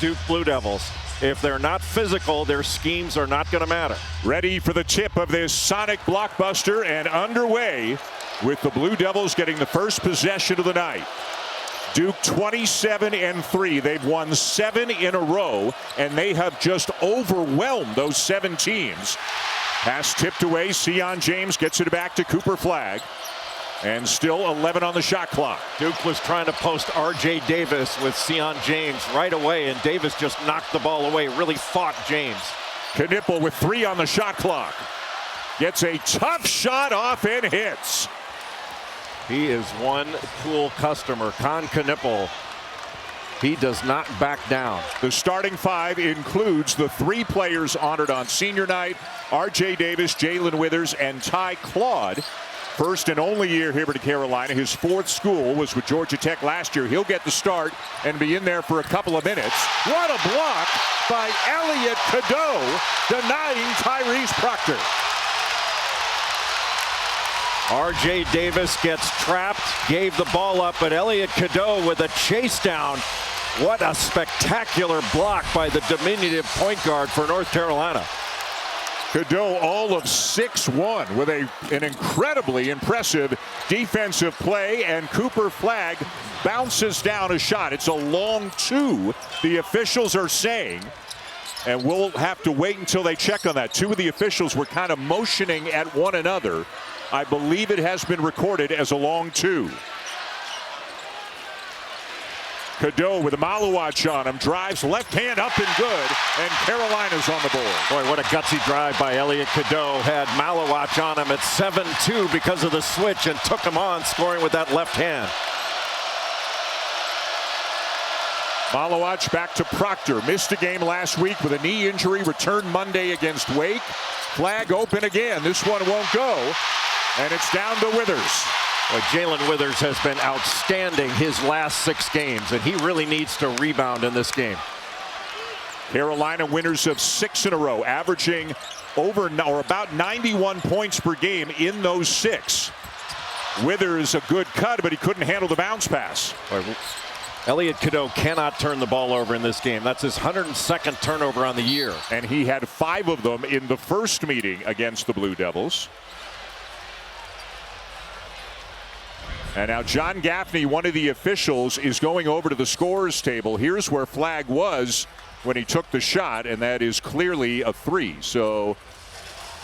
Duke Blue Devils. If they're not physical, their schemes are not going to matter. Ready for the tip of this Sonic blockbuster and underway with the Blue Devils getting the first possession of the night. Duke 27-3. They've won 7 in a row, and they have just overwhelmed those 7 teams. Pass tipped away. Sion James gets it back to Cooper Flagg. And still 11 on the shot clock. Duke was trying to post R.J. Davis with Sion James right away, and Davis just knocked the ball away, really fought James. Kon Knueppel with 3 on the shot clock. Gets a tough shot off and hits. He is one cool customer. Kon Knueppel. He does not back down. The starting 5 includes the 3 players honored on senior night: R.J. Davis, Jalen Withers, and Ty Claude. First and only year here at Carolina. His 4th school was with Georgia Tech last year. He'll get the start and be in there for a couple of minutes. What a block by Elliot Cadeau, denying Tyrese Proctor. R.J. Davis gets trapped, gave the ball up, but Elliot Cadeau with a chase down. What a spectacular block by the diminutive point guard for North Carolina. Cadeau all of 6'1" with an incredibly impressive defensive play, and Cooper Flagg bounces down a shot. It's a long 2, the officials are saying, and we'll have to wait until they check on that. 2 of the officials were kind of motioning at one another. I believe it has been recorded as a long 2. Cadeau with a Malawach on him, drives left hand up and good, and Carolina's on the board. Boy, what a gutsy drive by Elliot Cadeau. Had Malawach on him at 7-2 because of the switch and took him on, scoring with that left hand. Malawach back to Proctor. Missed a game last week with a knee injury. Returned Monday against Wake. Flagg open again. This one won't go, and it's down to Withers. Well, Jalen Withers has been outstanding his last 6 games, and he really needs to rebound in this game. Carolina winners of 6 in a row, averaging over or about 91 points per game in those 6. Withers a good cut, but he couldn't handle the bounce pass. Elliot Cadeau cannot turn the ball over in this game. That's his 102nd turnover on the year. And he had 5 of them in the first meeting against the Blue Devils. And now John Gaffney, one of the officials, is going over to the scorer's table. Here's where Flagg was when he took the shot, and that is clearly a 3. So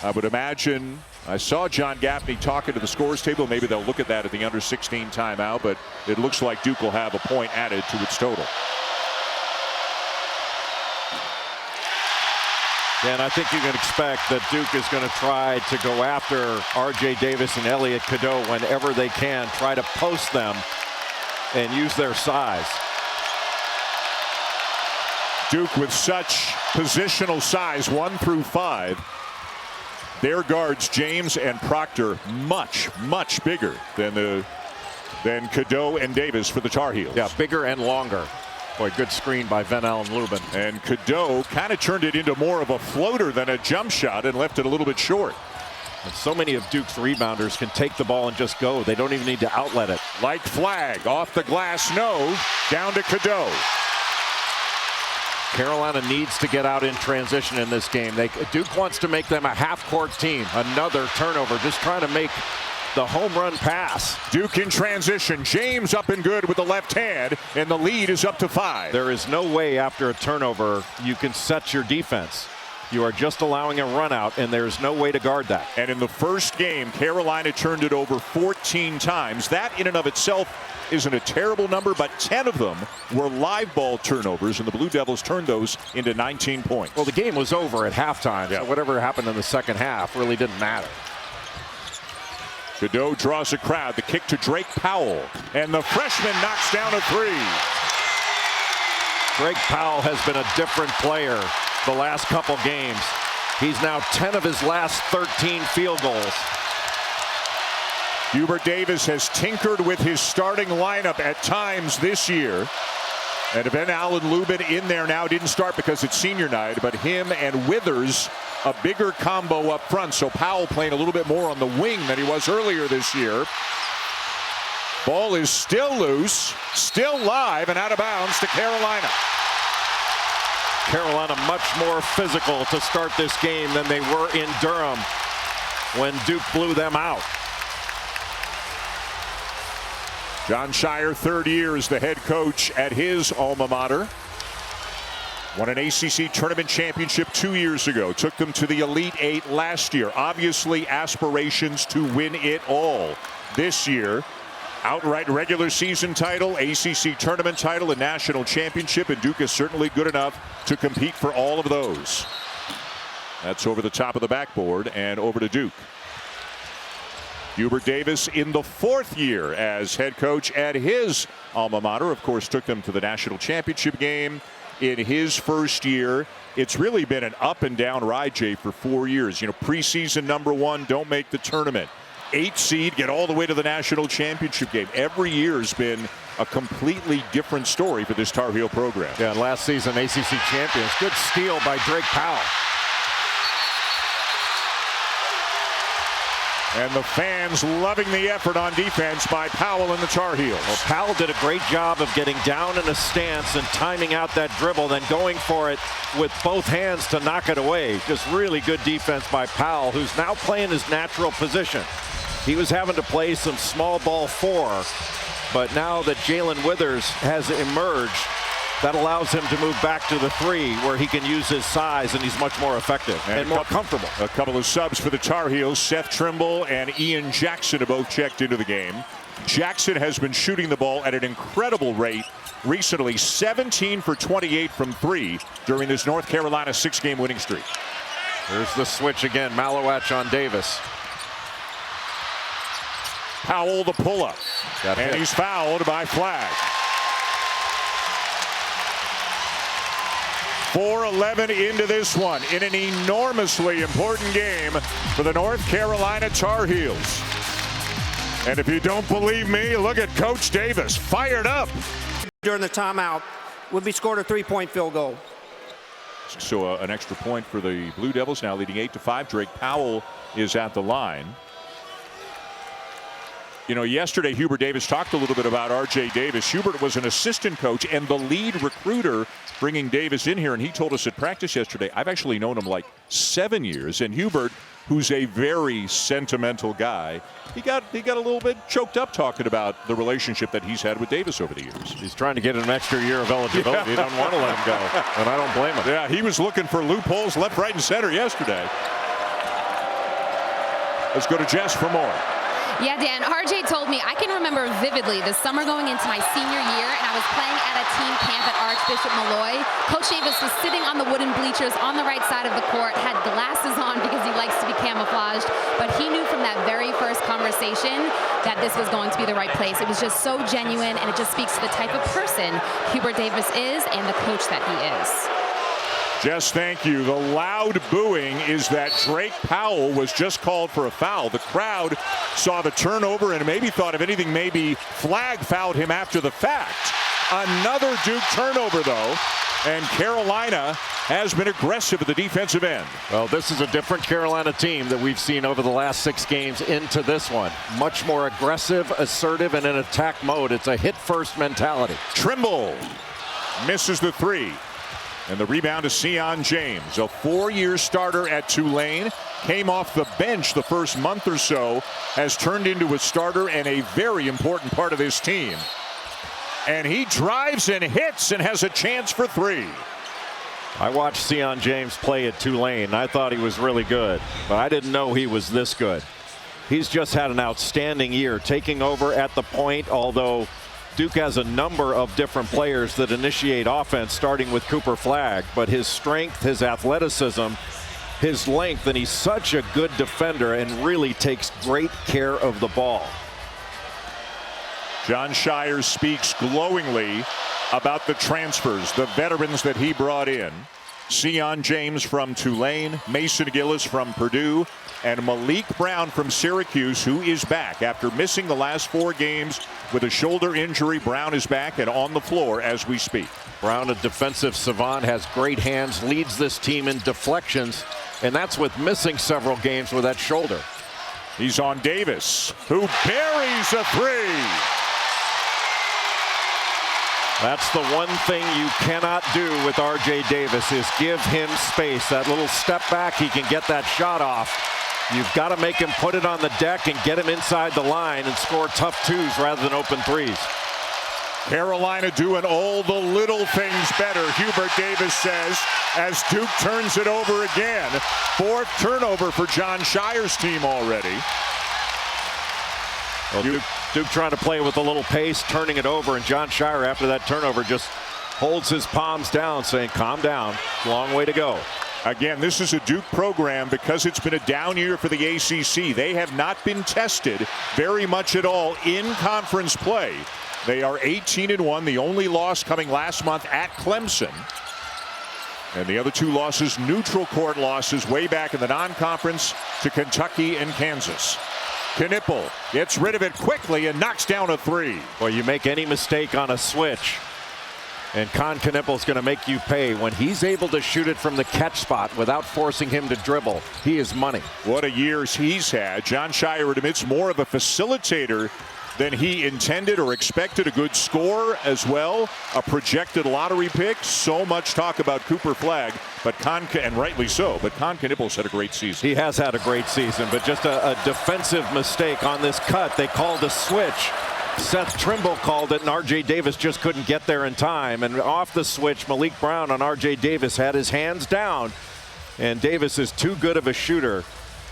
I would imagine, I saw John Gaffney talking to the scorer's table. Maybe they'll look at that at the under-16 timeout, but it looks like Duke will have a point added to its total. And I think you can expect that Duke is going to try to go after R.J. Davis and Elliot Cadeau whenever they can, try to post them and use their size. Duke with such positional size, 1 through 5. Their guards, James and Proctor, much bigger than Cadeau and Davis for the Tar Heels. Yeah, bigger and longer. Boy, good screen by Venell and Lubin. And Cadeau kind of turned it into more of a floater than a jump shot and left it a little bit short. And so many of Duke's rebounders can take the ball and just go. They don't even need to outlet it. Like Flagg, off the glass, no, down to Cadeau. Carolina needs to get out in transition in this game. Duke wants to make them a half-court team. Another turnover, just trying to make the home run pass. Duke in transition. James up and good with the left hand, and the lead is up to 5. There is no way after a turnover you can set your defense. You are just allowing a run out, and there's no way to guard that. And in the first game, Carolina turned it over 14 times. That in and of itself isn't a terrible number, but 10 of them were live ball turnovers, and the Blue Devils turned those into 19 points. Well, the game was over at halftime, so whatever happened in the second half really didn't matter. Cadeau draws a crowd. The kick to Drake Powell, and the freshman knocks down a 3. Drake Powell has been a different player the last couple games. He's now 10 of his last 13 field goals. Hubert Davis has tinkered with his starting lineup at times this year. And Venell and Lubin in there now. Didn't start because it's senior night, but him and Withers, a bigger combo up front. So Powell playing a little bit more on the wing than he was earlier this year. Ball is still loose, still live, and out of bounds to Carolina. Carolina much more physical to start this game than they were in Durham when Duke blew them out. Jon Scheyer, third year as the head coach at his alma mater. Won an ACC tournament championship 2 years ago. Took them to the Elite Eight last year. Obviously aspirations to win it all this year. Outright regular season title, ACC tournament title, and national championship, and Duke is certainly good enough to compete for all of those. That's over the top of the backboard and over to Duke. Hubert Davis in the fourth year as head coach at his alma mater. Of course, took them to the national championship game in his first year. It's really been an up and down ride, Jay, for 4 years. You know, preseason #1, don't make the tournament. 8 seed, get all the way to the national championship game. Every year has been a completely different story for this Tar Heel program. Yeah, last season ACC champions. Good steal by Drake Powell. And the fans loving the effort on defense by Powell and the Tar Heels. Well, Powell did a great job of getting down in a stance and timing out that dribble, then going for it with both hands to knock it away. Just really good defense by Powell, who's now playing his natural position. He was having to play some small ball 4, but now that Jalen Withers has emerged, that allows him to move back to the 3, where he can use his size, and he's much more effective and more comfortable. A couple of subs for the Tar Heels. Seth Trimble and Ian Jackson have both checked into the game. Jackson has been shooting the ball at an incredible rate recently, 17 for 28 from 3 during this North Carolina 6-game winning streak. There's the switch again. Malowatch on Davis. Powell the pull-up, and he's fouled by Flagg. 4:11 into this one in an enormously important game for the North Carolina Tar Heels. And if you don't believe me, look at Coach Davis, fired up. During the timeout, would be scored a 3-point field goal. So an extra point for the Blue Devils, now leading 8-5. Drake Powell is at the line. You know, yesterday Hubert Davis talked a little bit about R.J. Davis. Hubert was an assistant coach and the lead recruiter bringing Davis in here, and he told us at practice yesterday, I've actually known him like 7 years. And Hubert, who's a very sentimental guy, he got a little bit choked up talking about the relationship that he's had with Davis over the years. He's trying to get an extra year of eligibility. He doesn't want to let him go, and I don't blame him. Yeah, he was looking for loopholes left, right, and center yesterday. Let's go to Jess for more. Yeah, Dan, RJ told me, I can remember vividly the summer going into my senior year, and I was playing at a team camp at Archbishop Malloy. Coach Davis was sitting on the wooden bleachers on the right side of the court, had glasses on because he likes to be camouflaged, but he knew from that very first conversation that this was going to be the right place. It was just so genuine, and it just speaks to the type of person Hubert Davis is and the coach that he is. Jess, thank you. The loud booing is that Drake Powell was just called for a foul. The crowd saw the turnover and maybe thought, if anything, maybe Flagg fouled him after the fact. Another Duke turnover, though, and Carolina has been aggressive at the defensive end. Well, this is a different Carolina team that we've seen over the last 6 games into this one. Much more aggressive, assertive, and in attack mode. It's a hit-first mentality. Trimble misses the 3. And the rebound to Sion James, a 4-year starter at Tulane, came off the bench the first month or so, has turned into a starter and a very important part of this team. And he drives and hits and has a chance for 3. I watched Sion James play at Tulane. I thought he was really good, but I didn't know he was this good. He's just had an outstanding year, taking over at the point, although Duke has a number of different players that initiate offense, starting with Cooper Flagg, but his strength, his athleticism, his length, and he's such a good defender and really takes great care of the ball. Jon Scheyer speaks glowingly about the transfers, the veterans that he brought in. Sion James from Tulane, Mason Gillis from Purdue, and Malik Brown from Syracuse, who is back after missing the last 4 games with a shoulder injury. Brown is back and on the floor as we speak. Brown, a defensive savant, has great hands, leads this team in deflections, and that's with missing several games with that shoulder. He's on Davis, who buries a 3. That's the one thing you cannot do with R.J. Davis is give him space. That little step back, he can get that shot off. You've got to make him put it on the deck and get him inside the line and score tough twos rather than open threes. Carolina doing all the little things better, Hubert Davis says, as Duke turns it over again. 4th turnover for Jon Scheyer's team already. Well, Duke trying to play with a little pace, turning it over, and Jon Scheyer after that turnover just holds his palms down, saying, calm down, long way to go. Again, this is a Duke program because it's been a down year for the ACC. They have not been tested very much at all in conference play. They are 18-1, the only loss coming last month at Clemson. And the other 2 losses, neutral court losses way back in the non-conference to Kentucky and Kansas. Knueppel gets rid of it quickly and knocks down a 3. Well, you make any mistake on a switch, and Kon Knueppel is going to make you pay. When he's able to shoot it from the catch spot without forcing him to dribble, he is money. What a year he's had. Jon Scheyer admits more of a facilitator than he intended or expected. A good scorer as well, a projected lottery pick. So much talk about Cooper Flagg, but and rightly so, but Kon Knueppel's had a great season. He has had a great season, but just a defensive mistake on this cut. They called a switch. Seth Trimble called it, and R.J. Davis just couldn't get there in time. And off the switch, Malik Brown on R.J. Davis had his hands down, and Davis is too good of a shooter.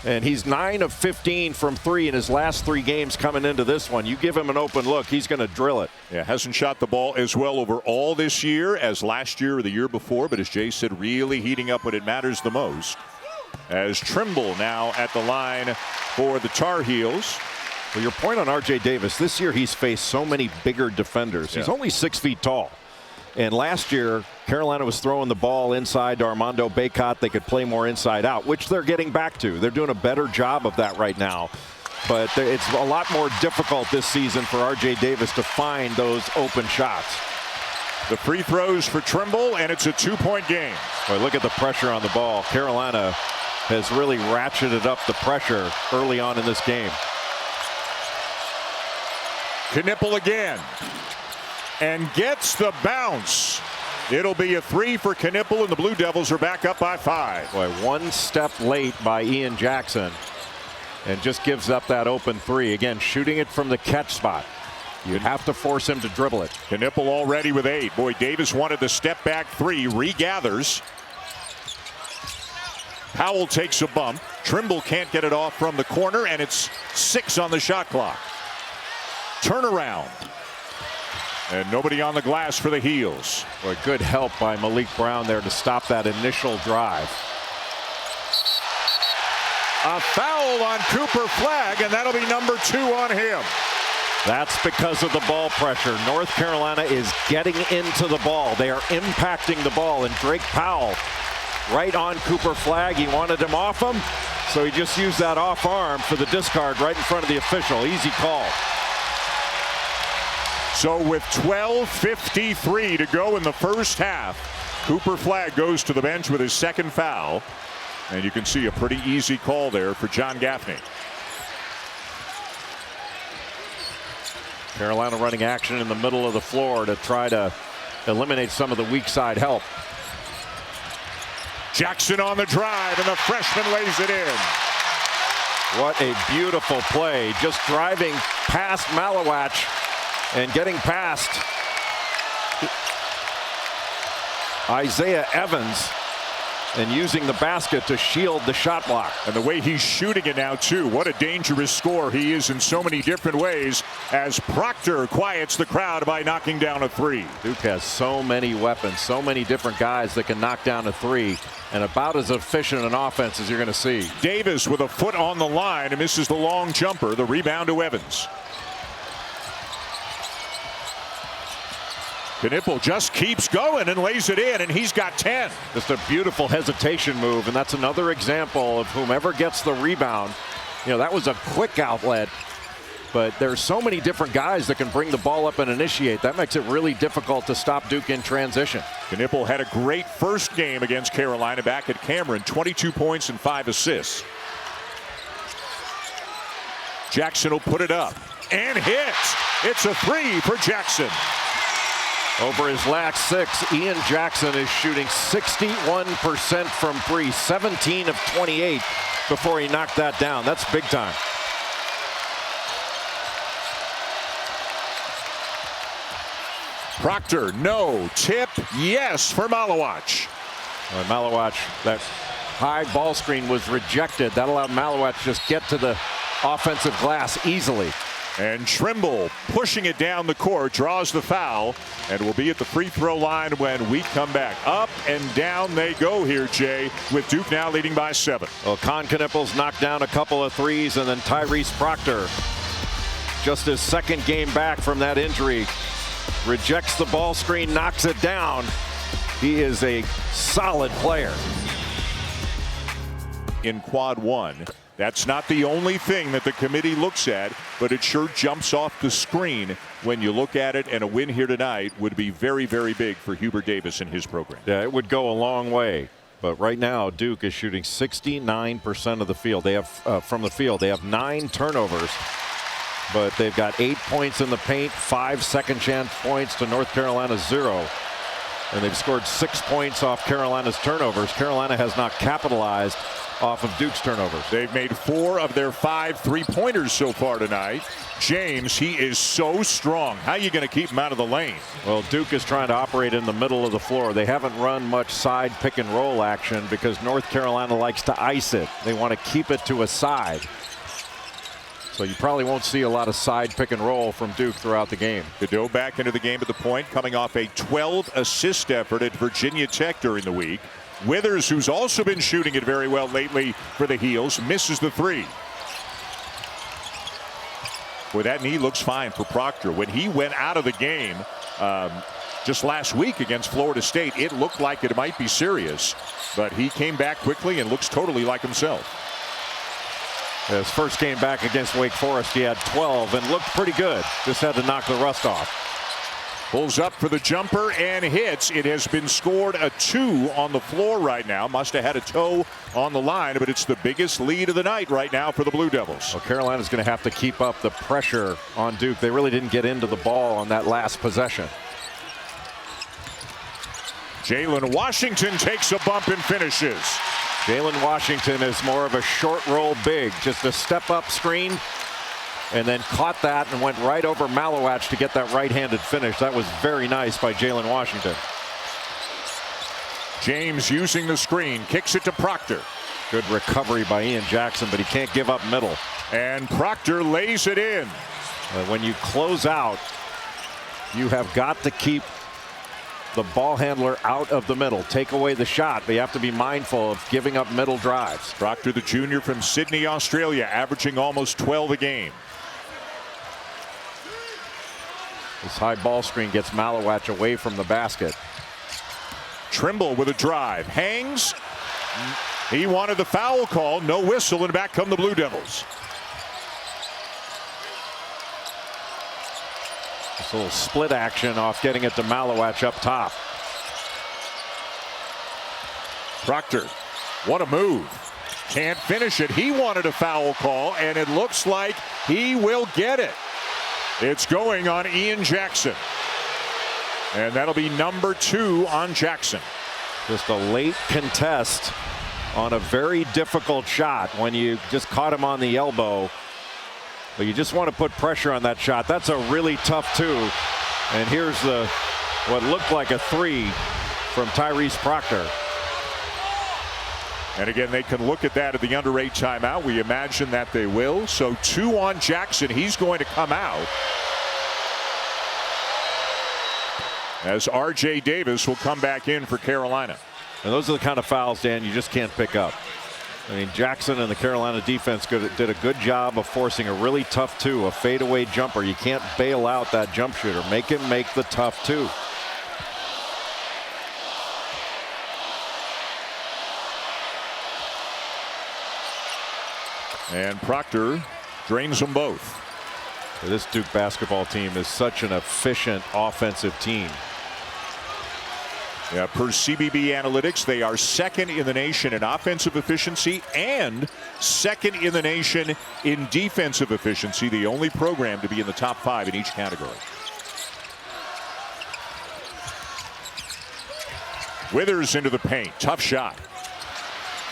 And he's 9 of 15 from 3 in his last 3 games coming into this one. You give him an open look, he's going to drill it. Yeah, hasn't shot the ball as well overall this year as last year or the year before, but as Jay said, really heating up when it matters the most. As Trimble now at the line for the Tar Heels. Well, your point on R.J. Davis, this year he's faced so many bigger defenders. He's only 6 feet tall. And last year, Carolina was throwing the ball inside to Armando Bacot. They could play more inside out, which they're getting back to. They're doing a better job of that right now. But it's a lot more difficult this season for R.J. Davis to find those open shots. The free throws for Trimble, and it's a 2-point game. Boy, look at the pressure on the ball. Carolina has really ratcheted up the pressure early on in this game. Knueppel again. And gets the bounce. It'll be a 3 for Knueppel, and the Blue Devils are back up by 5. Boy, 1 step late by Ian Jackson, and just gives up that open 3. Again, shooting it from the catch spot. You'd have to force him to dribble it. Knueppel already with 8. Boy, Davis wanted the step back 3, regathers. Powell takes a bump. Trimble can't get it off from the corner, and it's 6 on the shot clock. Turnaround. And nobody on the glass for the Heels. Boy, good help by Malik Brown there to stop that initial drive. A foul on Cooper Flagg, and that'll be number 2 on him. That's because of the ball pressure. North Carolina is getting into the ball. They are impacting the ball, and Drake Powell right on Cooper Flagg. He wanted him off him, so he just used that off arm for the discard right in front of the official. Easy call. So with 12:53 to go in the first half, Cooper Flagg goes to the bench with his 2nd foul. And you can see a pretty easy call there for John Gaffney. Carolina running action in the middle of the floor to try to eliminate some of the weak side help. Jackson on the drive, and the freshman lays it in. What a beautiful play. Just driving past Malawach and getting past Isaiah Evans and using the basket to shield the shot block. And the way he's shooting it now, too. What a dangerous scorer he is in so many different ways, as Proctor quiets the crowd by knocking down a 3. Duke has so many weapons, so many different guys that can knock down a 3, and about as efficient an offense as you're going to see. Davis with a foot on the line and misses the long jumper. The rebound to Evans. Knueppel just keeps going and lays it in, and he's got 10. Just a beautiful hesitation move, and that's another example of whomever gets the rebound. You know, that was a quick outlet, but there's so many different guys that can bring the ball up and initiate. That makes it really difficult to stop Duke in transition. Knueppel had a great first game against Carolina back at Cameron. 22 points and 5 assists. Jackson will put it up and hits. It's a 3 for Jackson. Over his last 6, Ian Jackson is shooting 61% from 3, 17 of 28 before he knocked that down. That's big time. Proctor, no. Tip, yes for Malawacz. Malawacz, that high ball screen was rejected. That allowed Malawacz to just get to the offensive glass easily. And Trimble pushing it down the court, draws the foul, and will be at the free throw line when we come back. Up and down they go here, Jay, with Duke now leading by 7. Well, Kon Knueppel's knocked down a couple of threes, and then Tyrese Proctor, just his second game back from that injury, rejects the ball screen, knocks it down. He is a solid player. In quad 1. That's not the only thing that the committee looks at, but it sure jumps off the screen when you look at it, and a win here tonight would be very, very big for Hubert Davis and his program. Yeah, it would go a long way. But right now, Duke is shooting 69% of the field. They have from the field. They have 9 turnovers, but they've got 8 points in the paint, 5 second chance points to North Carolina's 0. And they've scored 6 points off Carolina's turnovers. Carolina has not capitalized off of Duke's turnovers. They've made 4 of their 5 3-pointers so far tonight. James, he is so strong. How are you going to keep him out of the lane? Well, Duke is trying to operate in the middle of the floor. They haven't run much side pick and roll action because North Carolina likes to ice it. They want to keep it to a side. So you probably won't see a lot of side pick and roll from Duke throughout the game. Cadeau back into the game at the point, coming off a 12-assist effort at Virginia Tech during the week. Withers, who's also been shooting it very well lately for the Heels, misses the 3. Boy, that knee looks fine for Proctor. When he went out of the game just last week against Florida State, it looked like it might be serious, but he came back quickly and looks totally like himself. His first game back against Wake Forest, he had 12 and looked pretty good. Just had to knock the rust off. Pulls up for the jumper and hits. It has been scored a 2 on the floor right now. Must have had a toe on the line, but it's the biggest lead of the night right now for the Blue Devils. Well, Carolina's going to have to keep up the pressure on Duke. They really didn't get into the ball on that last possession. Jalen Washington takes a bump and finishes. Jalen Washington is more of a short roll big, just a step up screen, and then caught that and went right over Malawacz to get that right-handed finish. That was very nice by Jalen Washington. James using the screen, kicks it to Proctor. Good recovery by Ian Jackson, but he can't give up middle. And Proctor lays it in. When you close out, you have got to keep the ball handler out of the middle. Take away the shot, but you have to be mindful of giving up middle drives. Proctor, the junior from Sydney, Australia, averaging almost 12 a game. This high ball screen gets Malawacz away from the basket. Trimble with a drive, hangs. He wanted the foul call, no whistle, and back come the Blue Devils. This little split action off getting it to Malawacz up top. Proctor, what a move. Can't finish it. He wanted a foul call, and it looks like he will get it. It's going on Ian Jackson. And that'll be number 2 on Jackson. Just a late contest on a very difficult shot when you just caught him on the elbow. But you just want to put pressure on that shot. That's a really tough 2. And here's what looked like a 3 from Tyrese Proctor. And again, they can look at that at the under 8 timeout. We imagine that they will. So 2 on Jackson. He's going to come out, as R.J. Davis will come back in for Carolina. And those are the kind of fouls, Dan, you just can't pick up. I mean, Jackson and the Carolina defense did a good job of forcing a really tough 2, a fadeaway jumper. You can't bail out that jump shooter. Make him make the tough 2. And Proctor drains them both. This Duke basketball team is such an efficient offensive team. Yeah, per CBB analytics, they are 2nd in the nation in offensive efficiency and 2nd in the nation in defensive efficiency, the only program to be in the top 5 in each category. Withers into the paint. Tough shot.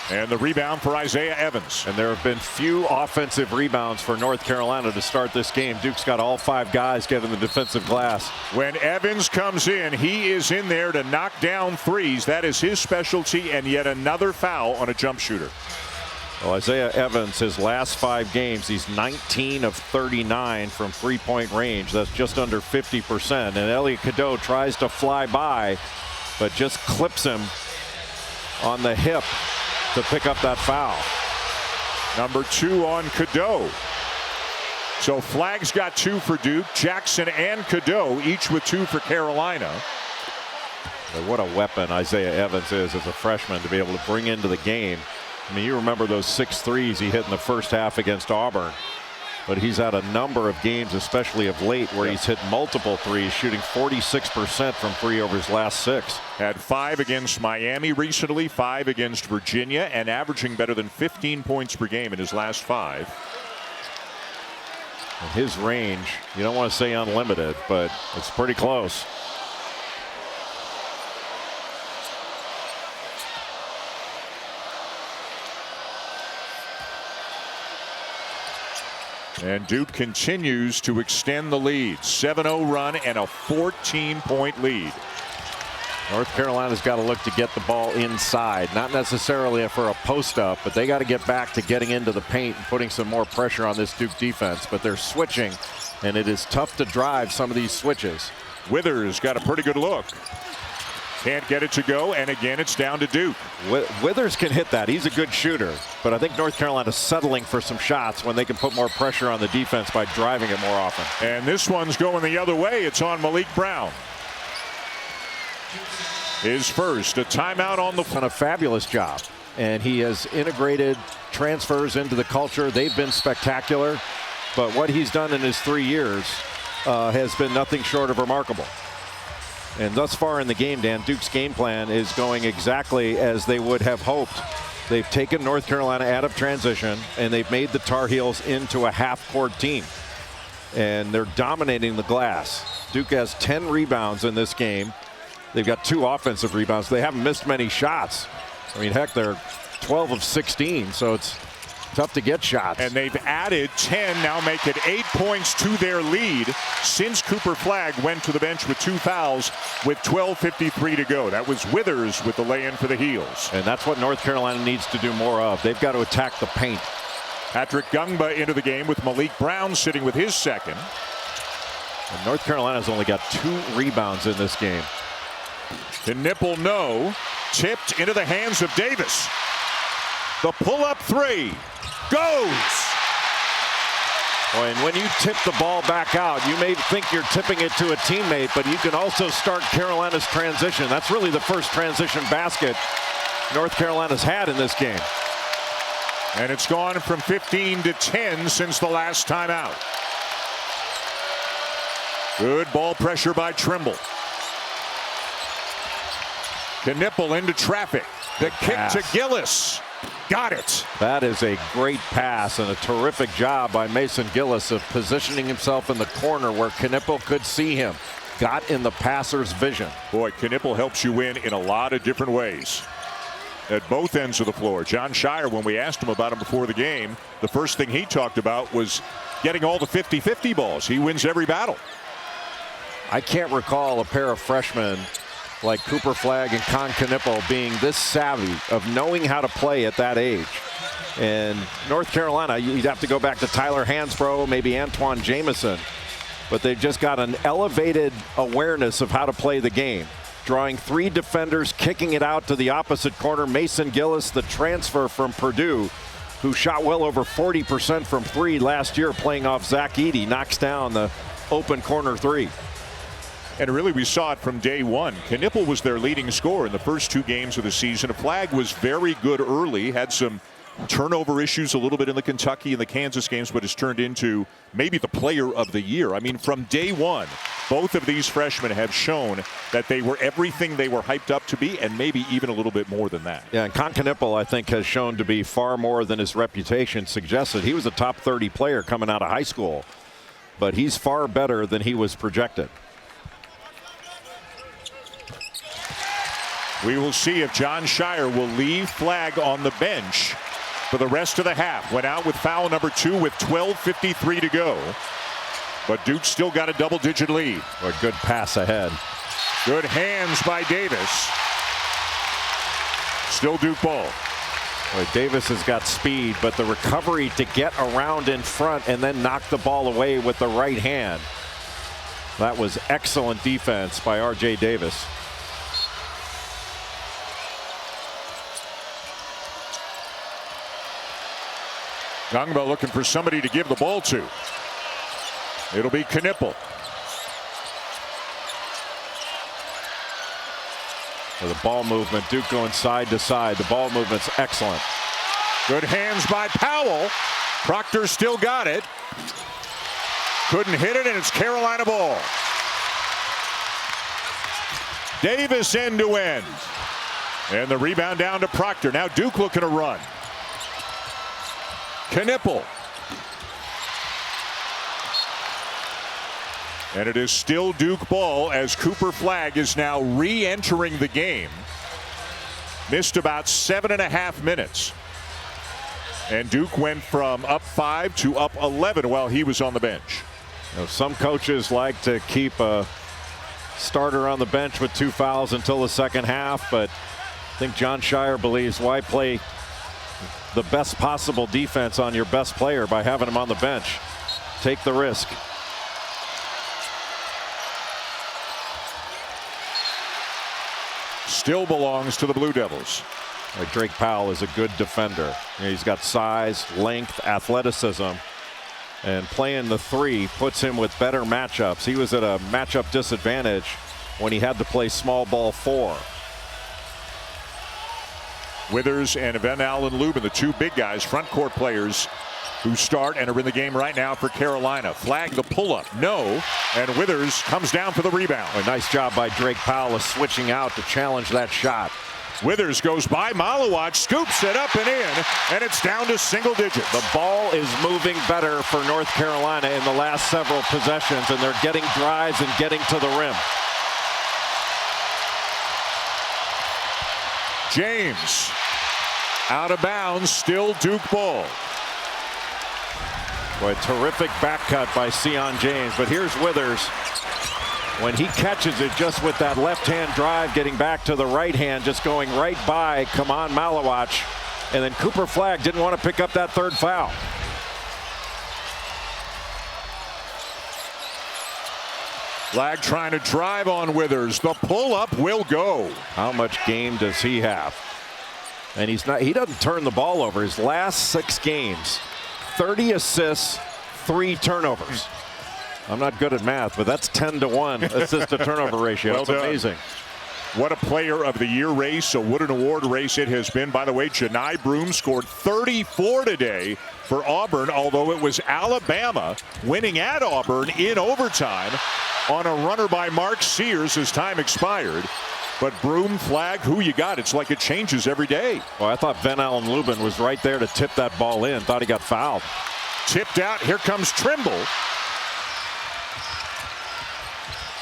And the rebound for Isaiah Evans. And there have been few offensive rebounds for North Carolina to start this game. Duke's got all 5 guys getting the defensive glass. When Evans comes in, he is in there to knock down threes. That is his specialty, and yet another foul on a jump shooter. Well, Isaiah Evans, his last 5 games, he's 19 of 39 from 3-point range. That's just under 50%. And Elliot Cadeau tries to fly by, but just clips him on the hip to pick up that foul. Number 2 on Cadeau. So Flagg's got 2 for Duke. Jackson and Cadeau each with 2 for Carolina. But what a weapon Isaiah Evans is as a freshman to be able to bring into the game. I mean, you remember those 6 threes he hit in the first half against Auburn. But he's had a number of games, especially of late, where he's hit multiple threes, shooting 46% from 3 over his last 6. Had 5 against Miami recently, 5 against Virginia, and averaging better than 15 points per game in his last 5. And his range, you don't want to say unlimited, but it's pretty close. And Duke continues to extend the lead. 7-0 run and a 14-point lead. North Carolina's got to look to get the ball inside, not necessarily for a post up, but they got to get back to getting into the paint and putting some more pressure on this Duke defense. But they're switching, and it is tough to drive some of these switches. Withers got a pretty good look. Can't get it to go, and again it's down to Duke. Withers can hit that. He's a good shooter, but I think North Carolina's settling for some shots when they can put more pressure on the defense by driving it more often. And this one's going the other way. It's on Malik Brown. His first, a timeout on the done a fabulous job, and he has integrated transfers into the culture. They've been spectacular, but what he's done in his 3 years has been nothing short of remarkable. And thus far in the game, Dan, Duke's game plan is going exactly as they would have hoped. They've taken North Carolina out of transition, and they've made the Tar Heels into a half-court team. And they're dominating the glass. Duke has 10 rebounds in this game. They've got 2 offensive rebounds. They haven't missed many shots. I mean, heck, they're 12 of 16, so it's tough to get shots. And they've added 10, now make it 8 points to their lead since Cooper Flagg went to the bench with 2 fouls with 12:53 to go. That was Withers with the lay-in for the Heels. And that's what North Carolina needs to do more of. They've got to attack the paint. Patrick Gungba into the game with Malik Brown sitting with his second. And North Carolina's only got 2 rebounds in this game. Kon Knueppel, no. Tipped into the hands of Davis. The pull-up 3 goes. And when you tip the ball back out, you may think you're tipping it to a teammate, but you can also start Carolina's transition. That's really the first transition basket North Carolina's had in this game. And it's gone from 15 to 10 since the last time out. Good ball pressure by Trimble. Kon Knueppel into traffic. The kick to Gillis. Got it. That is a great pass and a terrific job by Mason Gillis of positioning himself in the corner where Kon Knueppel could see him. Got in the passer's vision. Boy, Kon Knueppel helps you win in a lot of different ways. At both ends of the floor. John Shire, when we asked him about him before the game, the first thing he talked about was getting all the 50-50 balls. He wins every battle. I can't recall a pair of freshmen like Cooper Flagg and Kon Knueppel being this savvy of knowing how to play at that age. And North Carolina, you'd have to go back to Tyler Hansbrough, maybe Antoine Jamison, but they've just got an elevated awareness of how to play the game. Drawing 3 defenders, kicking it out to the opposite corner. Mason Gillis, the transfer from Purdue, who shot well over 40% from 3 last year playing off Zach Edey, knocks down the open corner 3. And really, we saw it from day one. Kon Knueppel was their leading scorer in the first 2 games of the season. Flagg was very good early, had some turnover issues a little bit in the Kentucky and the Kansas games, but has turned into maybe the player of the year. I mean, from day one, both of these freshmen have shown that they were everything they were hyped up to be, and maybe even a little bit more than that. Yeah, and Kon Knueppel, I think, has shown to be far more than his reputation suggested. He was a top 30 player coming out of high school, but he's far better than he was projected. We will see if Jon Scheyer will leave Flagg on the bench for the rest of the half. Went out with foul number 2 with 12:53 to go. But Duke still got a double-digit lead. A good pass ahead. Good hands by Davis. Still Duke ball. Well, Davis has got speed, but the recovery to get around in front and then knock the ball away with the right hand. That was excellent defense by R.J. Davis. Knueppel looking for somebody to give the ball to. It'll be Knueppel. The ball movement, Duke going side to side. The ball movement's excellent. Good hands by Powell. Proctor still got it. Couldn't hit it, and it's Carolina ball. Davis end to end. And the rebound down to Proctor. Now Duke looking to run. Knueppel. And it is still Duke ball as Cooper Flagg is now re-entering the game. Missed about 7.5 minutes. And Duke went from up 5 to up 11 while he was on the bench. You know, some coaches like to keep a starter on the bench with 2 fouls until the second half, but I think Jon Scheyer believes why play the best possible defense on your best player by having him on the bench. Take the risk. Still belongs to the Blue Devils. Like Drake Powell is a good defender. You know, he's got size, length, athleticism, and playing the 3 puts him with better matchups. He was at a matchup disadvantage when he had to play small ball 4. Withers and Van Allen Lubin, the 2 big guys, front court players who start and are in the game right now for Carolina. Flagg the pull-up, no, and Withers comes down for the rebound. A nice job by Drake Powell of switching out to challenge that shot. Withers goes by Malawach, scoops it up and in, and it's down to single digits. The ball is moving better for North Carolina in the last several possessions, and they're getting drives and getting to the rim. James out of bounds, still Duke ball. Boy, terrific back cut by Sion James, but here's Withers. When he catches it just with that left-hand drive, getting back to the right hand, just going right by Kaman Malawach, and then Cooper Flagg didn't want to pick up that 3rd foul. Flagg trying to drive on Withers. The pull-up will go. How much game does he have? And he doesn't turn the ball over. His last 6 games, 30 assists, 3 turnovers. I'm not good at math, but that's 10-to-1 assist to turnover ratio. Well That's done. amazing. What a player of the year race, a Wooden Award race it has been. By the way, Janai Broome scored 34 today for Auburn, although it was Alabama winning at Auburn in overtime on a runner by Mark Sears as time expired. But Broome, Flagg, who you got? It's like it changes every day. Well, I thought Van Allen Lubin was right there to tip that ball in. Thought he got fouled. Tipped out. Here comes Trimble.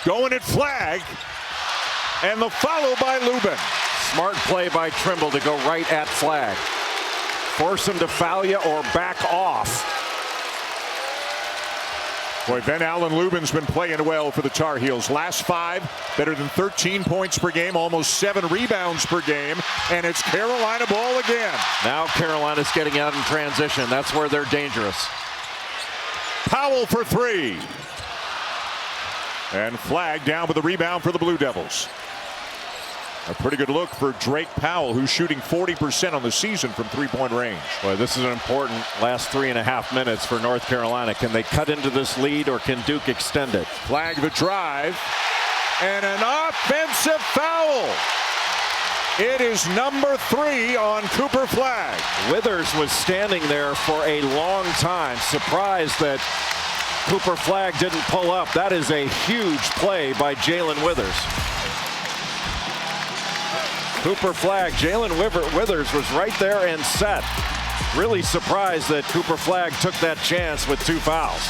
Going at Flagg. And the follow by Lubin. Smart play by Trimble to go right at Flagg. Force him to foul you or back off. Boy, Van Allen Lubin's been playing well for the Tar Heels. Last 5, better than 13 points per game, almost 7 rebounds per game, and it's Carolina ball again. Now Carolina's getting out in transition. That's where they're dangerous. Powell for 3. And Flagg down with the rebound for the Blue Devils. A pretty good look for Drake Powell, who's shooting 40% on the season from 3-point range. Boy, this is an important last 3.5 minutes for North Carolina. Can they cut into this lead or can Duke extend it? Flagg the drive. And an offensive foul. It is number 3 on Cooper Flagg. Withers was standing there for a long time. Surprised that Cooper Flagg didn't pull up. That is a huge play by Jalen Withers. Cooper Flagg, Jalen Withers was right there and set. Really surprised that Cooper Flagg took that chance with 2 fouls.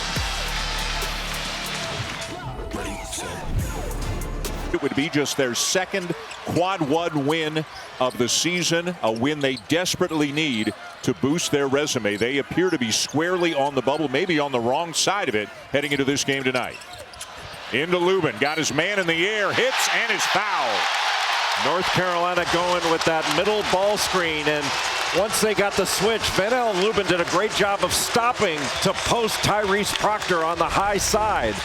It would be just their second quad one win of the season, a win they desperately need to boost their resume. They appear to be squarely on the bubble, maybe on the wrong side of it, heading into this game tonight. Into Lubin, got his man in the air, hits and is fouled. North Carolina going with that middle ball screen, and once they got the switch, Venell and Lubin did a great job of stopping to post Tyrese Proctor on the high side.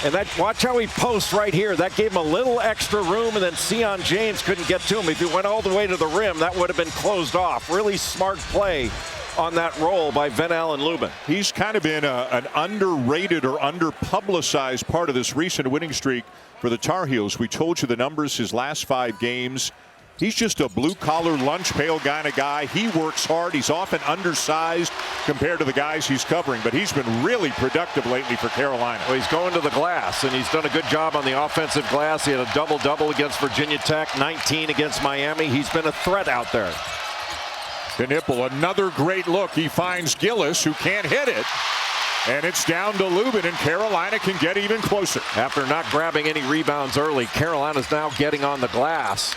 And that, watch how he posts right here. That gave him a little extra room, and then Sion James couldn't get to him. If he went all the way to the rim, that would have been closed off. Really smart play on that roll by Venell and Lubin. He's kind of been an underrated or underpublicized part of this recent winning streak for the Tar Heels. We told you the numbers his last 5 games. He's just a blue-collar, lunch pail kind of guy. He works hard. He's often undersized compared to the guys he's covering, but he's been really productive lately for Carolina. Well, he's going to the glass, and he's done a good job on the offensive glass. He had a double-double against Virginia Tech, 19 against Miami. He's been a threat out there. Kon Knueppel, another great look. He finds Gillis, who can't hit it. And it's down to Lubin, and Carolina can get even closer. After not grabbing any rebounds early, Carolina's now getting on the glass.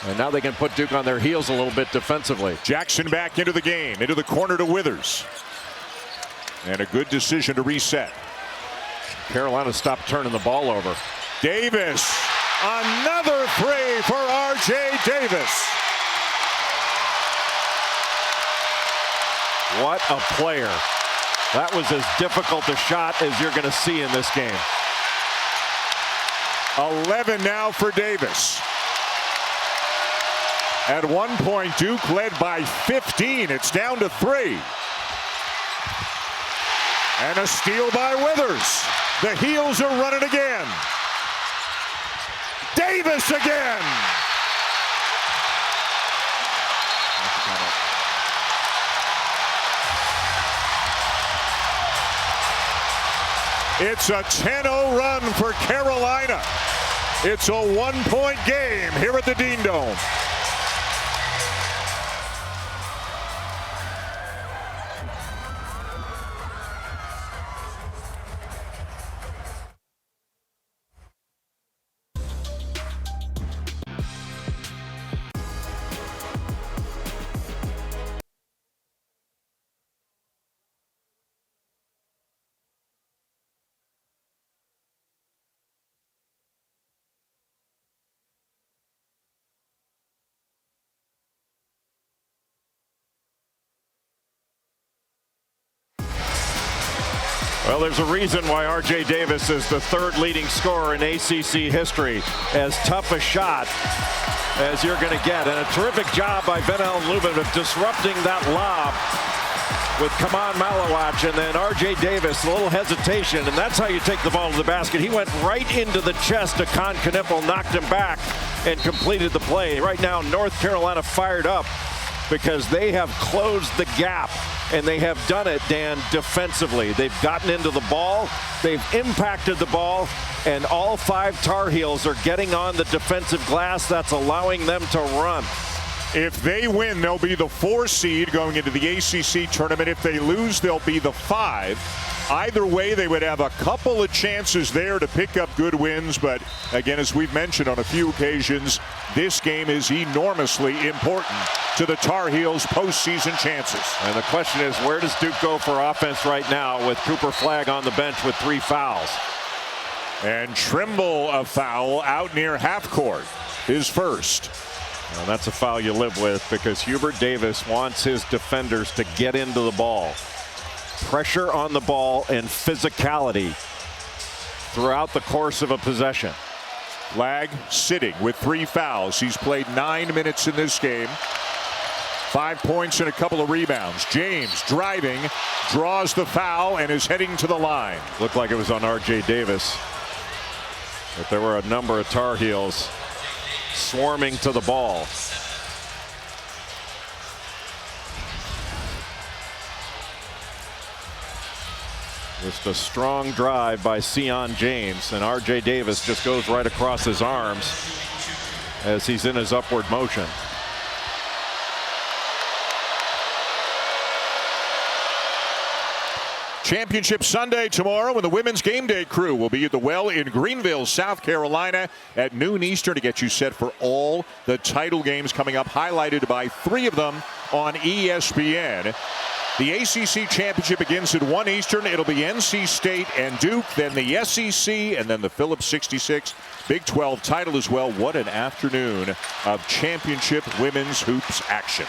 And now they can put Duke on their heels a little bit defensively. Jackson back into the game, into the corner to Withers. And a good decision to reset. Carolina stopped turning the ball over. Davis, another three for R.J. Davis. What a player. That was as difficult a shot as you're going to see in this game. 11 now for Davis. At one point, Duke led by 15. It's down to 3. And a steal by Withers. The Heels are running again. Davis again. It's a 10-0 run for Carolina. It's a 1-point game here at the Dean Dome. Well, there's a reason why R.J. Davis is the 3rd leading scorer in ACC history. As tough a shot as you're going to get. And a terrific job by Venell and Lubin of disrupting that lob with Kaman Malawach, and then R.J. Davis, a little hesitation, and that's how you take the ball to the basket. He went right into the chest of Kon Knueppel, knocked him back, and completed the play. Right now, North Carolina fired up because they have closed the gap, and they have done it, Dan, defensively. They've gotten into the ball, they've impacted the ball, and all 5 Tar Heels are getting on the defensive glass. That's allowing them to run. If they win, they'll be the 4 seed going into the ACC tournament. If they lose, they'll be the 5. Either way, they would have a couple of chances there to pick up good wins. But again, as we've mentioned on a few occasions, this game is enormously important to the Tar Heels' postseason chances. And the question is, where does Duke go for offense right now with Cooper Flagg on the bench with 3 fouls? And Trimble a foul out near half court, his first. Well, that's a foul you live with because Hubert Davis wants his defenders to get into the ball. Pressure on the ball and physicality throughout the course of a possession. Flagg sitting with 3 fouls. He's played 9 minutes in this game. 5 points and a couple of rebounds. James driving, draws the foul, and is heading to the line. Looked like it was on R.J. Davis. But there were a number of Tar Heels swarming to the ball. Just a strong drive by Sion James, and R.J. Davis just goes right across his arms as he's in his upward motion. Championship Sunday tomorrow, when the women's game day crew will be at the Well in Greenville, South Carolina at noon Eastern to get you set for all the title games coming up, highlighted by 3 of them on ESPN. The ACC Championship begins at 1 Eastern. It'll be NC State and Duke, then the SEC, and then the Phillips 66 Big 12 title as well. What an afternoon of championship women's hoops action.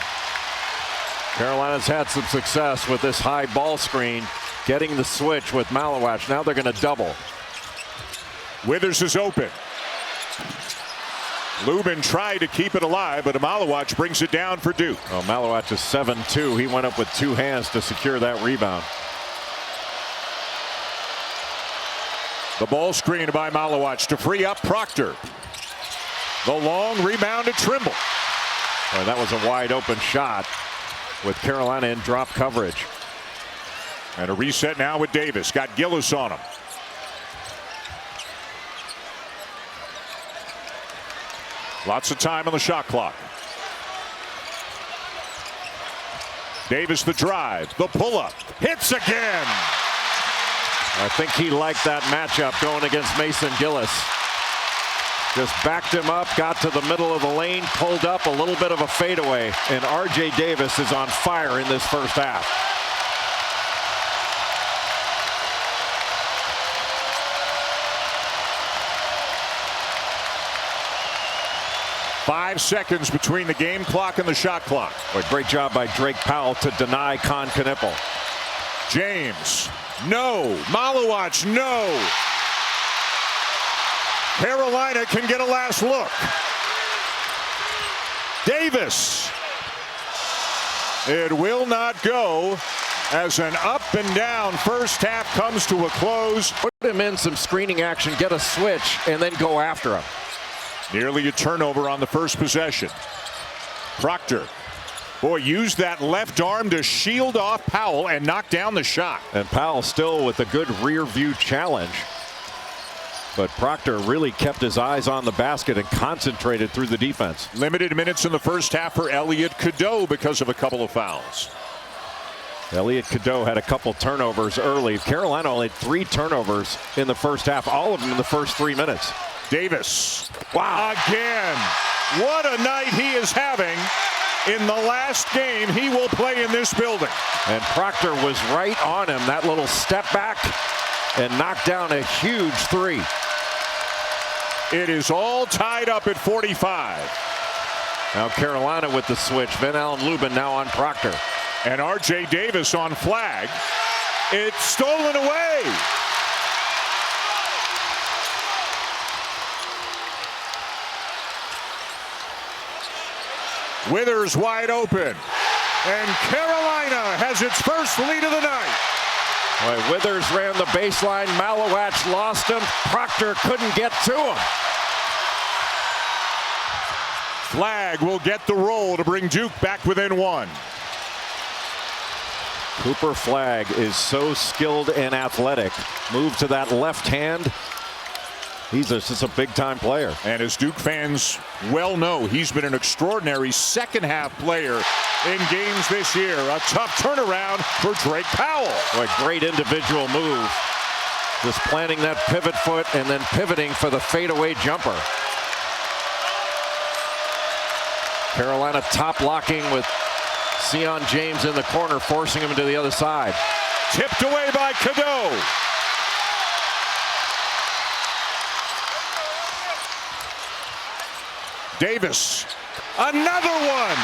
Carolina's had some success with this high ball screen, getting the switch with Malawach. Now they're going to double. Withers is open. Lubin tried to keep it alive, but Malawach brings it down for Duke. Well, Malawach is 7-2. He went up with 2 hands to secure that rebound. The ball screen by Malawach to free up Proctor. The long rebound to Trimble. Well, that was a wide open shot with Carolina in drop coverage. And a reset now with Davis. Got Gillis on him. Lots of time on the shot clock. Davis the drive. The pull-up. Hits again. I think he liked that matchup going against Mason Gillis. Just backed him up, got to the middle of the lane, pulled up, a little bit of a fadeaway, and RJ Davis is on fire in this first half. Five seconds between the game clock and the shot clock. Boy, great job by Drake Powell to deny Kon Knueppel. James, no. Malawach, no. Carolina can get a last look. Davis. It will not go as an up and down first half comes to a close. Put him in some screening action, get a switch, and then go after him. Nearly a turnover on the first possession. Proctor. Boy, used that left arm to shield off Powell and knock down the shot. And Powell still with a good rear view challenge. But Proctor really kept his eyes on the basket and concentrated through the defense. Limited minutes in the first half for Elliot Cadeau because of a couple of fouls. Elliot Cadeau had a couple turnovers early. Carolina only had 3 turnovers in the first half, all of them in the first 3 minutes. Davis. Wow. Again. What a night he is having. In the last game he will play in this building. And Proctor was right on him. That little step back and knocked down a huge 3. It is all tied up at 45. Now Carolina with the switch. Van Allen Lubin now on Proctor. And RJ Davis on Flagg. It's stolen away. Withers wide open. And Carolina has its first lead of the night. Boy, Withers ran the baseline. Malawach lost him. Proctor couldn't get to him. Flagg will get the roll to bring Duke back within 1. Cooper Flagg is so skilled and athletic. Move to that left hand. He's just a big-time player. And as Duke fans well know, he's been an extraordinary second-half player in games this year. A tough turnaround for Drake Powell. Boy, great individual move. Just planting that pivot foot and then pivoting for the fadeaway jumper. Carolina top locking with Sion James in the corner, forcing him to the other side. Tipped away by Cadeau. Davis. Another one.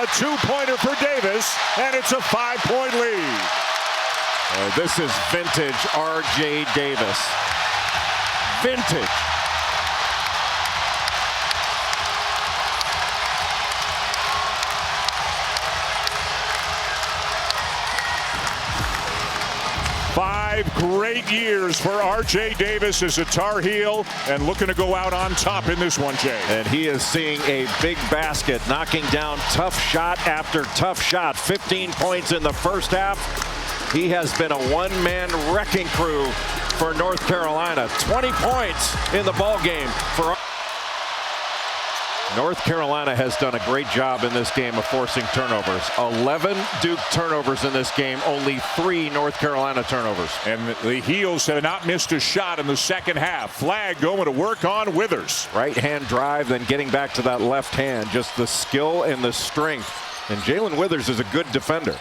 A 2-pointer for Davis, and it's a 5-point lead. This is vintage RJ Davis. Vintage. Five great years for RJ Davis as a Tar Heel, and looking to go out on top in this one, Jay. And he is seeing a big basket, knocking down tough shot after tough shot. 15 points in the first half. He has been a one-man wrecking crew for North Carolina. 20 points in the ball game for. North Carolina has done a great job in this game of forcing turnovers. 11 Duke turnovers in this game, only 3 North Carolina turnovers. And the Heels have not missed a shot in the second half. Flagg going to work on Withers. Right hand drive, then getting back to that left hand. Just the skill and the strength. And Jalen Withers is a good defender.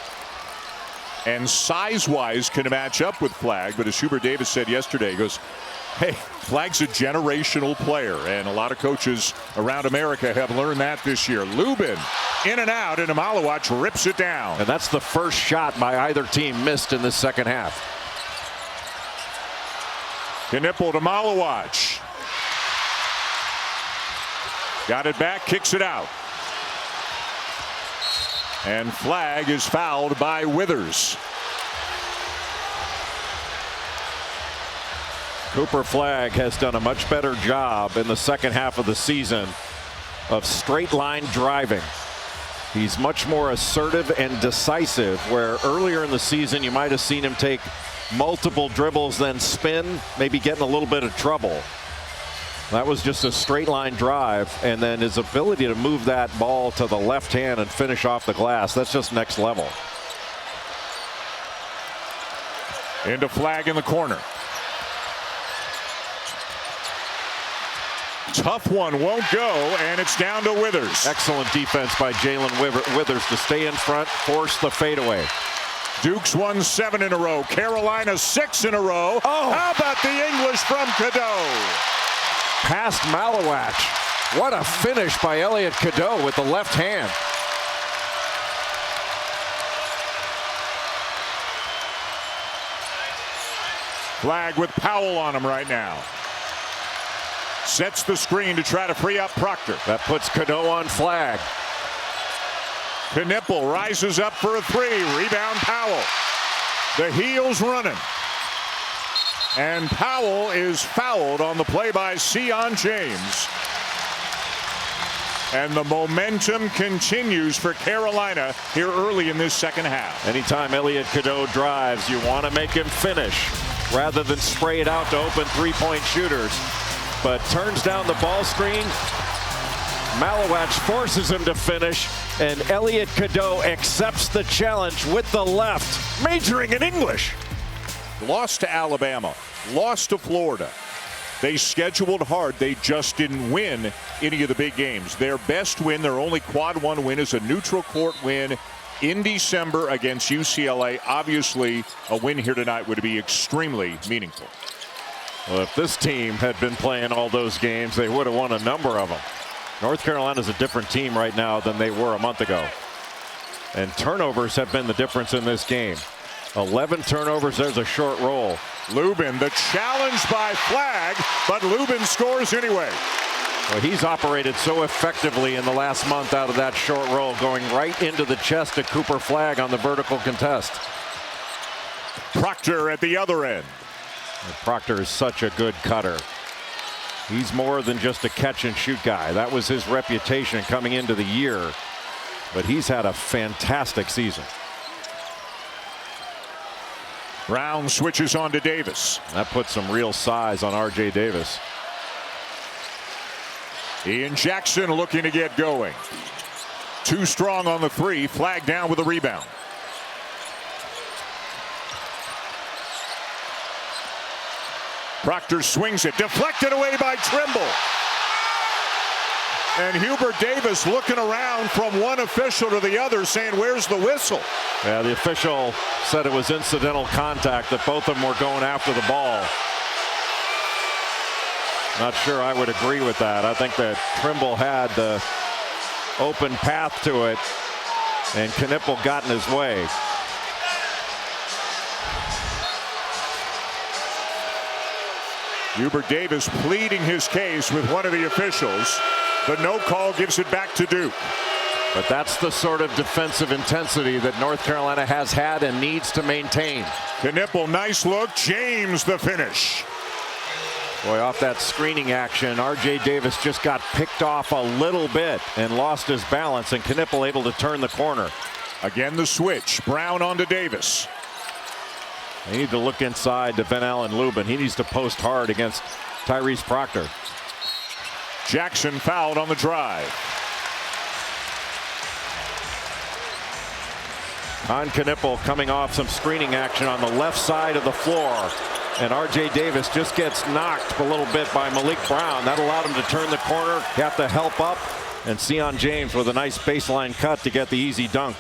And size-wise can match up with Flagg, but as Hubert Davis said yesterday, he goes, hey, Flagg's a generational player, and a lot of coaches around America have learned that this year. Lubin in and out, and Malawacz rips it down. And that's the first shot by either team missed in the second half. Knueppel to Malawacz. Got it back, kicks it out. And Flagg is fouled by Withers. Cooper Flagg has done a much better job in the second half of the season of straight line driving. He's much more assertive and decisive, where earlier in the season you might have seen him take multiple dribbles, then spin, maybe get in a little bit of trouble. That was just a straight line drive, and then his ability to move that ball to the left hand and finish off the glass, that's just next level. Into Flagg in the corner. Tough one, won't go, and it's down to Withers. Excellent defense by Jalen Withers to stay in front, force the fadeaway. Duke's won 7 in a row. Carolina 6 in a row. Oh. How about the English from Cadeau? Past Malawacz. What a finish by Elliot Cadeau with the left hand. Flagg with Powell on him right now. Sets the screen to try to free up Proctor. That puts Cadeau on Flagg. Knueppel rises up for a 3. Rebound Powell. The Heels running. And Powell is fouled on the play by Sion James. And the momentum continues for Carolina here early in this second half. Anytime Elliot Cadeau drives, you want to make him finish rather than spray it out to open three-point shooters. But turns down the ball screen. Malawacz forces him to finish, and Elliot Cadeau accepts the challenge with the left, majoring in English. Lost to Alabama, lost to Florida. They scheduled hard. They just didn't win any of the big games. Their best win, their only quad 1 win, is a neutral court win in December against UCLA. Obviously, a win here tonight would be extremely meaningful. Well, if this team had been playing all those games, they would have won a number of them. North Carolina's a different team right now than they were a month ago. And turnovers have been the difference in this game. 11 turnovers, there's a short roll. Lubin, the challenge by Flagg, but Lubin scores anyway. Well, he's operated so effectively in the last month out of that short roll, going right into the chest of Cooper Flagg on the vertical contest. Proctor at the other end. And Proctor is such a good cutter. He's more than just a catch and shoot guy. That was his reputation coming into the year, but he's had a fantastic season. Brown switches on to Davis. That puts some real size on R.J. Davis. Ian Jackson looking to get going. Too strong on the 3. Flagg down with a rebound. Proctor swings it, deflected away by Trimble. And Hubert Davis looking around from one official to the other saying, where's the whistle? Yeah, the official said it was incidental contact, that both of them were going after the ball. Not sure I would agree with that. I think that Trimble had the open path to it, and Knueppel got in his way. Hubert Davis pleading his case with one of the officials, but no call, gives it back to Duke. But that's the sort of defensive intensity that North Carolina has had and needs to maintain. Knueppel, nice look. James the finish. Boy, off that screening action, R.J. Davis just got picked off a little bit and lost his balance, and Knueppel able to turn the corner. Again the switch. Brown on to Davis. They need to look inside to Van Allen Lubin. He needs to post hard against Tyrese Proctor. Jackson fouled on the drive. Kon Knueppel coming off some screening action on the left side of the floor. And R.J. Davis just gets knocked a little bit by Malik Brown. That allowed him to turn the corner, got the help up. And Sion James with a nice baseline cut to get the easy dunk.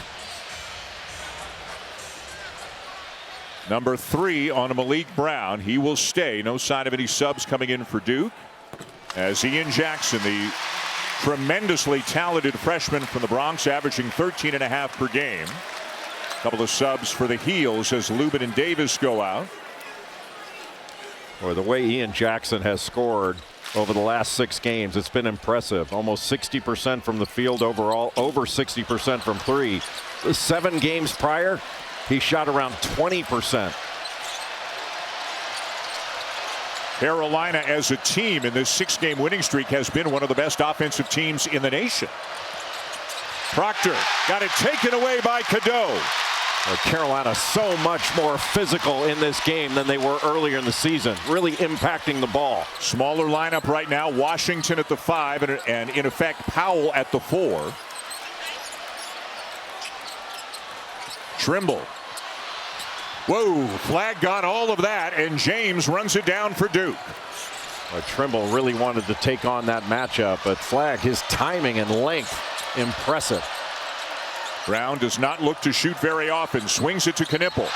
Number 3 on Malik Brown. He will stay. No sign of any subs coming in for Duke. As Ian Jackson, the tremendously talented freshman from the Bronx, averaging 13.5 per game. A couple of subs for the Heels as Lubin and Davis go out. Or the way Ian Jackson has scored over the last 6 games, it's been impressive. Almost 60% from the field overall, over 60% from 3. 7 games prior, he shot around 20%. Carolina as a team in this 6-game winning streak has been one of the best offensive teams in the nation. Proctor got it taken away by Cadeau. Carolina so much more physical in this game than they were earlier in the season, really impacting the ball. Smaller lineup right now. Washington at the 5 and in effect Powell at the 4. Trimble. Whoa, Flagg got all of that, and James runs it down for Duke. Well, Trimble really wanted to take on that matchup, but Flagg, his timing and length, impressive. Brown does not look to shoot very often. Swings it to Knueppel.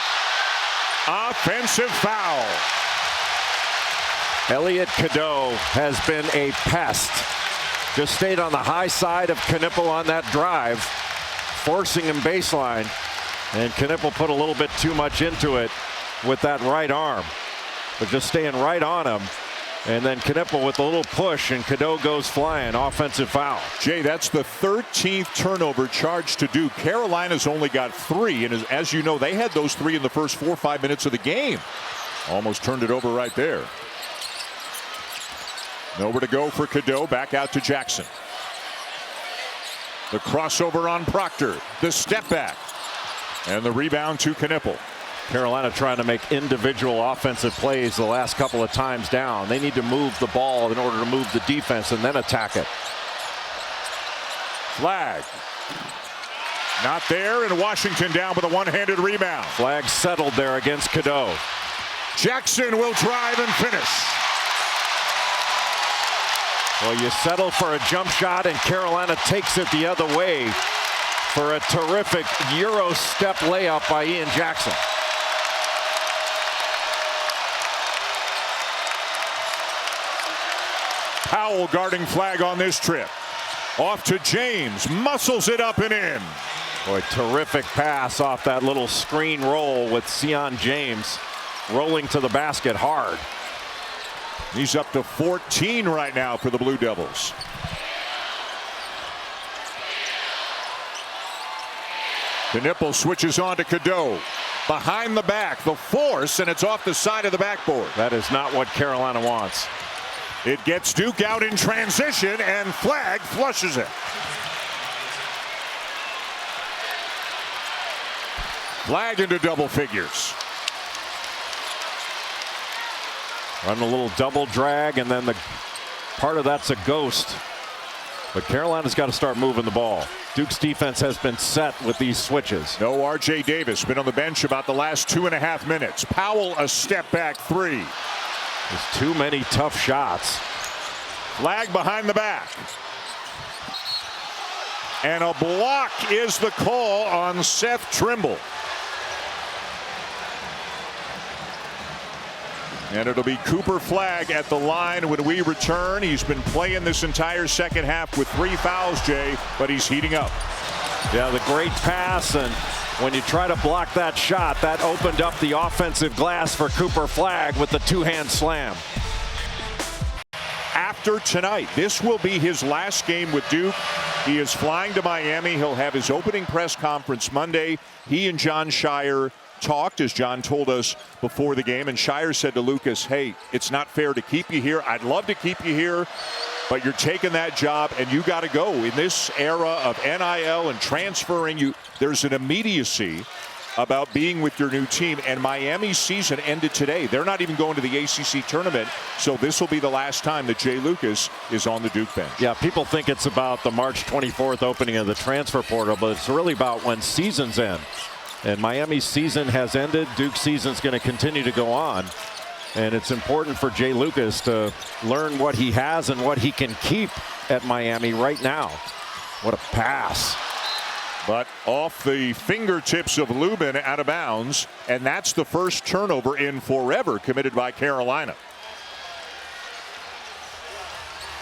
Offensive foul. Elliot Cadeau has been a pest. Just stayed on the high side of Knueppel on that drive, forcing him baseline. And Knueppel put a little bit too much into it with that right arm. But just staying right on him. And then Knueppel with a little push, and Cadeau goes flying. Offensive foul. Jay, that's the 13th turnover charged to Duke. Carolina's only got 3, and as you know, they had those 3 in the first 4 or 5 minutes of the game. Almost turned it over right there. Nowhere to go for Cadeau. Back out to Jackson. The crossover on Proctor. The step back. And the rebound to Knueppel. Carolina trying to make individual offensive plays the last couple of times down. They need to move the ball in order to move the defense and then attack it. Flagg. Not there, and Washington down with a one-handed rebound. Flagg settled there against Cadeau. Jackson will drive and finish. Well, you settle for a jump shot, and Carolina takes it the other way for a terrific Euro step layup by Ian Jackson. Powell guarding Flagg on this trip. Off to James. Muscles it up and in. Boy, terrific pass off that little screen roll with Sion James rolling to the basket hard. He's up to 14 right now for the Blue Devils. Knueppel switches on to Cadeau. Behind the back, the force, and it's off the side of the backboard. That is not what Carolina wants. It gets Duke out in transition, and Flagg flushes it. Flagg into double figures. Run a little double drag, and then the part of that's a ghost. But Carolina's got to start moving the ball. Duke's defense has been set with these switches. No R.J. Davis, been on the bench about the last 2.5 minutes. Powell a step back 3. There's too many tough shots. Flagg behind the back. And a block is the call on Seth Trimble. And it'll be Cooper Flagg at the line when we return. He's been playing this entire second half with 3 fouls, Jay, but he's heating up. Yeah, the great pass, and when you try to block that shot, that opened up the offensive glass for Cooper Flagg with the 2-hand slam. After tonight, this will be his last game with Duke. He is flying to Miami. He'll have his opening press conference Monday. He and John Shire talked, as John told us before the game, and Shire said to Lucas, hey, it's not fair to keep you here. I'd love to keep you here, but you're taking that job and you got to go. In this era of NIL and transferring, there's an immediacy about being with your new team, and Miami's season ended today. They're not even going to the ACC tournament, so this will be the last time that Jay Lucas is on the Duke bench. Yeah, people think it's about the March 24th opening of the transfer portal, but it's really about when seasons end. And Miami's season has ended. Duke's season's going to continue to go on. And it's important for Jay Lucas to learn what he has and what he can keep at Miami right now. What a pass. But off the fingertips of Lubin, out of bounds, and that's the first turnover in forever committed by Carolina.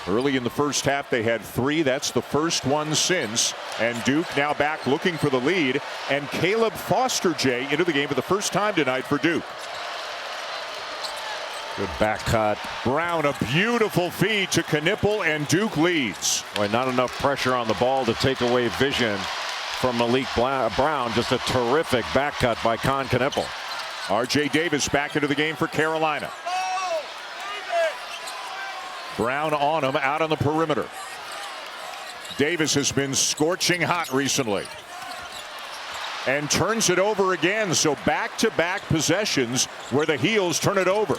Early in the first half, they had 3. That's the first one since. And Duke now back looking for the lead. And Caleb Foster, Jay, into the game for the first time tonight for Duke. Good back cut. Brown, a beautiful feed to Knueppel, and Duke leads. Boy, not enough pressure on the ball to take away vision from Malik Brown. Just a terrific back cut by Kon Knueppel. R.J. Davis back into the game for Carolina. Brown on him, out on the perimeter. Davis has been scorching hot recently. And turns it over again, so back-to-back possessions where the heels turn it over.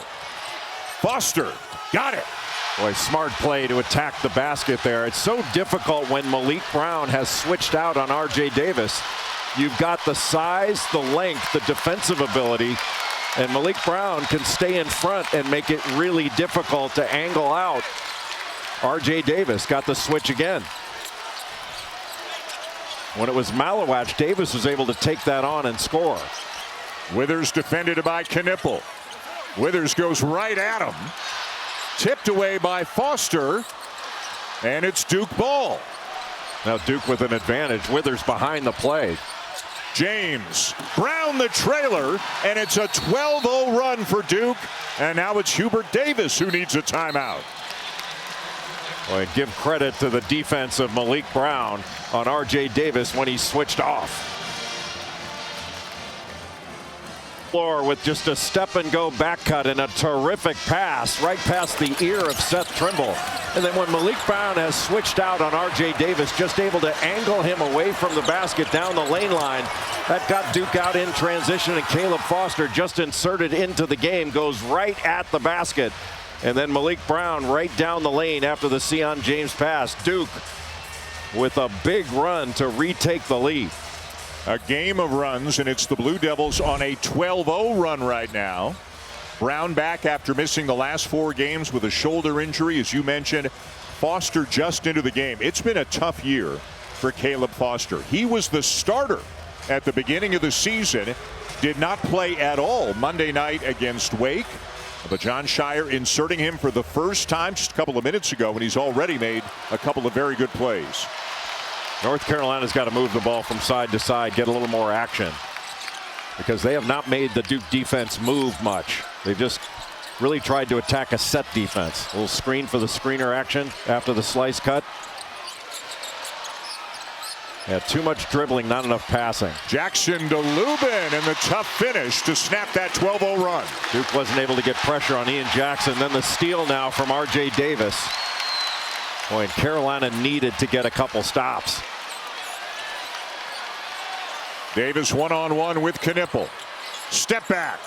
Foster got it. Boy, smart play to attack the basket there. It's so difficult when Malik Brown has switched out on R.J. Davis. You've got the size, the length, the defensive ability, and Malik Brown can stay in front and make it really difficult to angle out. R.J. Davis got the switch again. When it was Malawach, Davis was able to take that on and score. Withers defended by Knueppel. Withers goes right at him. Tipped away by Foster. And it's Duke ball. Now Duke with an advantage. Withers behind the play. James. Brown the trailer. And it's a 12-0 run for Duke. And now it's Hubert Davis who needs a timeout. Boy, give credit to the defense of Malik Brown on R.J. Davis when he switched off. Floor with just a step-and-go back cut and a terrific pass right past the ear of Seth Trimble. And then when Malik Brown has switched out on R.J. Davis, just able to angle him away from the basket down the lane line. That got Duke out in transition, and Caleb Foster just inserted into the game, goes right at the basket. And then Malik Brown right down the lane after the Sion James pass. Duke with a big run to retake the lead. A game of runs, and it's the Blue Devils on a 12-0 run right now. Brown back after missing the last 4 games with a shoulder injury, as you mentioned. Foster just into the game. It's been a tough year for Caleb Foster. He was the starter at the beginning of the season. Did not play at all Monday night against Wake. But John Shire inserting him for the first time just a couple of minutes ago, and he's already made a couple of very good plays. North Carolina's got to move the ball from side to side, get a little more action, because they have not made the Duke defense move much. They've just really tried to attack a set defense. A little screen for the screener action after the slice cut. Yeah, too much dribbling, not enough passing. Jackson to Lubin, and the tough finish to snap that 12-0 run. Duke wasn't able to get pressure on Ian Jackson. Then the steal now from R.J. Davis. Boy, and Carolina needed to get a couple stops. Davis one-on-one with Knueppel. Step back.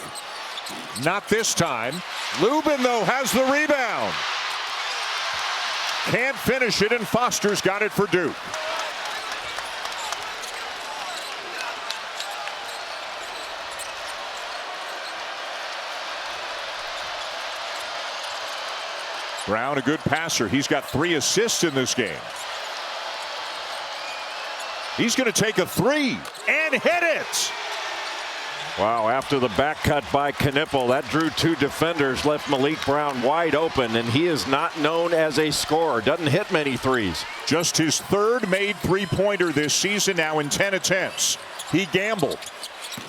Not this time. Lubin, though, has the rebound. Can't finish it, and Foster's got it for Duke. Brown, a good passer. He's got 3 assists in this game. He's going to take a 3 and hit it. Wow, after the back cut by Knueppel, that drew 2 defenders, left Malik Brown wide open, and he is not known as a scorer. Doesn't hit many threes. Just his 3rd made three-pointer this season, now in 10 attempts. He gambled.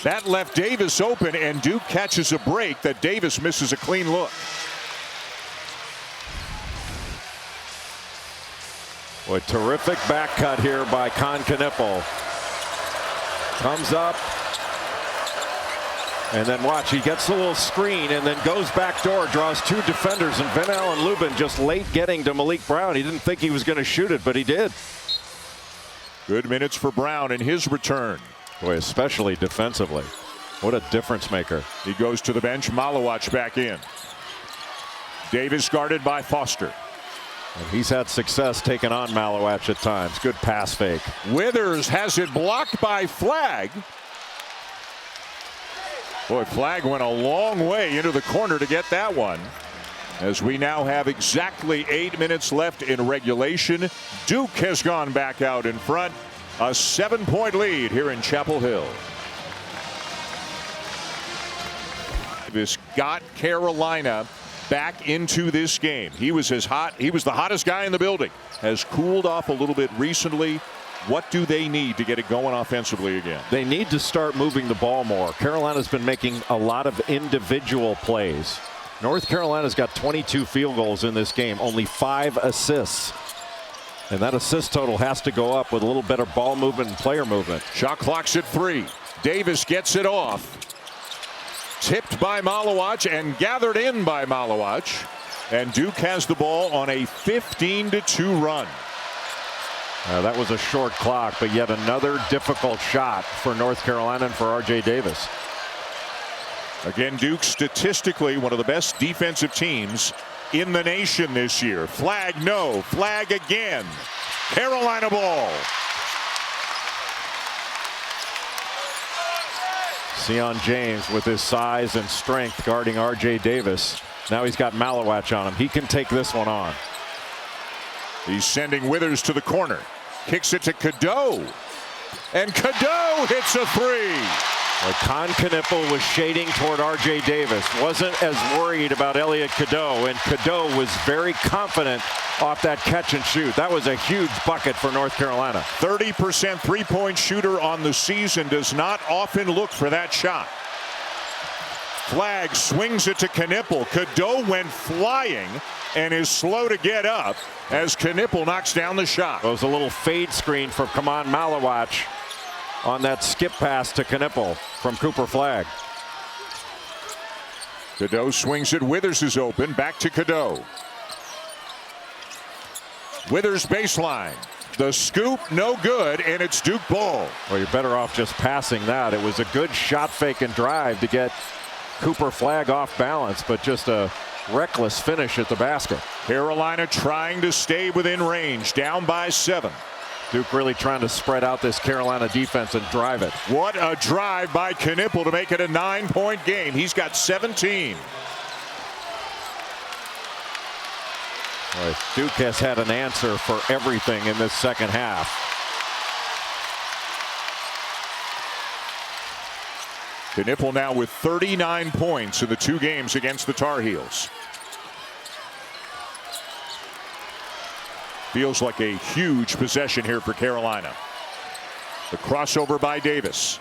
That left Davis open, and Duke catches a break that Davis misses a clean look. Boy, terrific back cut here by Kon Knueppel. Comes up. And then watch, he gets a little screen and then goes back door, draws 2 defenders, and Van Allen Lubin just late getting to Malik Brown. He didn't think he was going to shoot it, but he did. Good minutes for Brown in his return. Boy, especially defensively. What a difference maker. He goes to the bench. Malawacz back in. Davis guarded by Foster. And he's had success taking on Malawacz at times. Good pass fake. Withers has it blocked by Flagg. Boy, Flagg went a long way into the corner to get that one. As we now have exactly 8 minutes left in regulation. Duke has gone back out in front. A 7-point lead here in Chapel Hill. This got Carolina back into this game. He was the hottest guy in the building. Has cooled off a little bit recently. What do they need to get it going offensively again? They need to start moving the ball more. Carolina's been making a lot of individual plays. North Carolina's got 22 field goals in this game, only 5 assists. And that assist total has to go up with a little better ball movement and player movement. Shot clock's at 3. Davis gets it off. Tipped by Malawacz and gathered in by Malawacz. And Duke has the ball on a 15-2 run. That was a short clock, but yet another difficult shot for North Carolina and for R.J. Davis. Again, Duke statistically one of the best defensive teams in the nation this year. Flagg, no. Flagg again. Carolina ball. Sion James with his size and strength guarding R.J. Davis. Now he's got Malawacz on him. He can take this one on. He's sending Withers to the corner. Kicks it to Cadeau. And Cadeau hits a 3. Well, Kon Knueppel was shading toward R.J. Davis. Wasn't as worried about Elliot Cadeau. And Cadeau was very confident off that catch and shoot. That was a huge bucket for North Carolina. 30% three-point shooter on the season. Does not often look for that shot. Flagg swings it to Knueppel. Cadeau went flying and is slow to get up as Knueppel knocks down the shot. It was a little fade screen for Malawacz on that skip pass to Knueppel from Cooper Flagg. Cadeau swings it. Withers is open. Back to Cadeau. Withers baseline. The scoop no good, and it's Duke ball. Well, you're better off just passing that. It was a good shot fake and drive to get Cooper Flagg off balance, but just a reckless finish at the basket. Carolina trying to stay within range, down by 7. Duke really trying to spread out this Carolina defense and drive it. What a drive by Knueppel to make it a 9-point game. He's got 17. Boy, Duke has had an answer for everything in this second half. Knueppel now with 39 points in the 2 games against the Tar Heels. Feels like a huge possession here for Carolina. The crossover by Davis.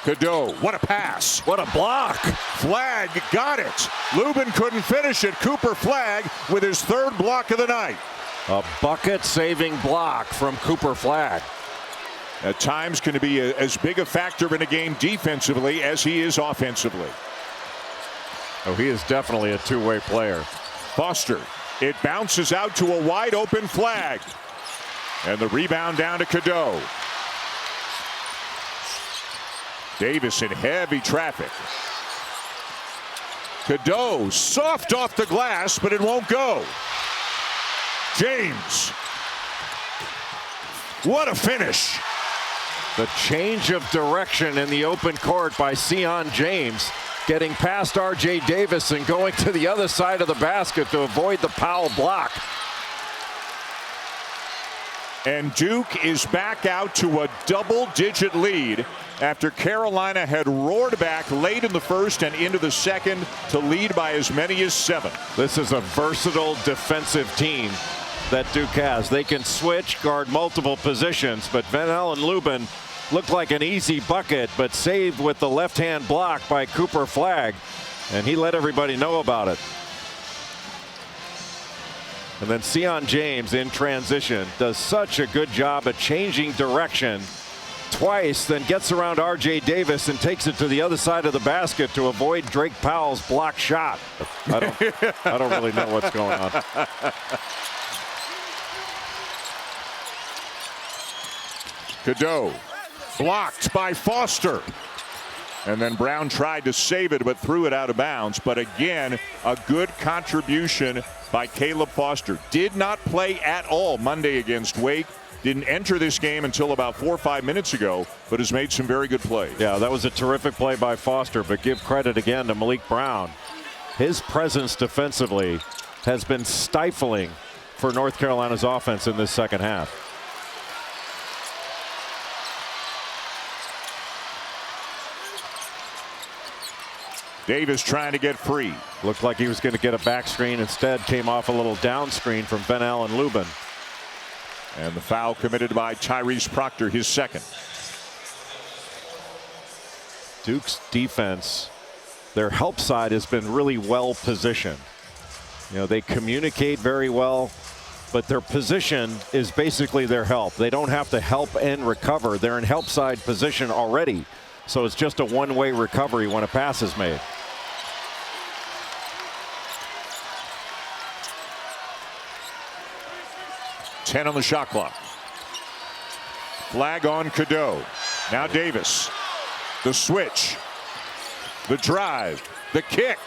Cadeau, what a pass. What a block. Flagg got it. Lubin couldn't finish it. Cooper Flagg with his 3rd block of the night. A bucket-saving block from Cooper Flagg. At times going to be as big a factor in a game defensively as he is offensively. Oh, he is definitely a two-way player. Foster. It bounces out to a wide open Flagg. And the rebound down to Cadeau. Davis in heavy traffic. Cadeau soft off the glass, but it won't go. James. What a finish. The change of direction in the open court by Sion James, getting past R.J. Davis and going to the other side of the basket to avoid the Powell block. And Duke is back out to a double-digit lead after Carolina had roared back late in the first and into the second to lead by as many as 7. This is a versatile defensive team that Duke has. They can switch, guard multiple positions, but Van Allen Lubin looked like an easy bucket, but saved with the left-hand block by Cooper Flagg, and he let everybody know about it. And then Sion James in transition does such a good job at changing direction twice, then gets around R.J. Davis and takes it to the other side of the basket to avoid Drake Powell's block shot. I don't really know what's going on. Cadeau Blocked by Foster. And then Brown tried to save it, but threw it out of bounds. But again, a good contribution by Caleb Foster. Did not play at all Monday against Wake. Didn't enter this game until about 4 or 5 minutes ago, but has made some very good plays. Yeah, that was a terrific play by Foster, but give credit again to Malik Brown. His presence defensively has been stifling for North Carolina's offense in this second half. Davis trying to get free. Looked like he was going to get a back screen. Instead, came off a little down screen from Ben Allen Lubin. And the foul committed by Tyrese Proctor, his second. Duke's defense, their help side has been really well positioned. You know, they communicate very well, but their position is basically their help. They don't have to help and recover. They're in help side position already. So it's just a one-way recovery when a pass is made. Ten on the shot clock. Flag on Cadeau. Now Davis. The switch. The drive. The kick.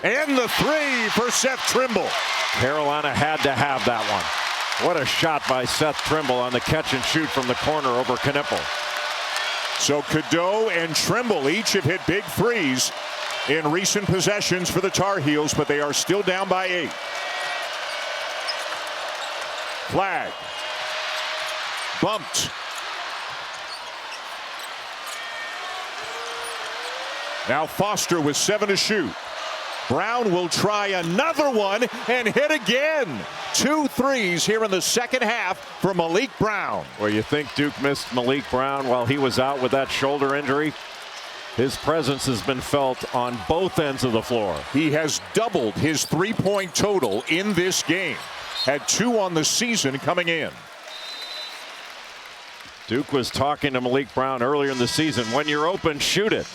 And the three for Seth Trimble. Carolina had to have that one. What a shot by Seth Trimble on the catch and shoot from the corner over Knueppel. So Cadeau and Trimble each have hit big threes in recent possessions for the Tar Heels, but they are still down by 8. Flagg. Bumped. Now Foster with 7 to shoot. Brown will try another one and hit again. 2 threes here in the second half for Malik Brown. Well, you think Duke missed Malik Brown while he was out with that shoulder injury? His presence has been felt on both ends of the floor. He has doubled his 3-point total in this game. Had 2 on the season coming in. Duke was talking to Malik Brown earlier in the season. When you're open, shoot it.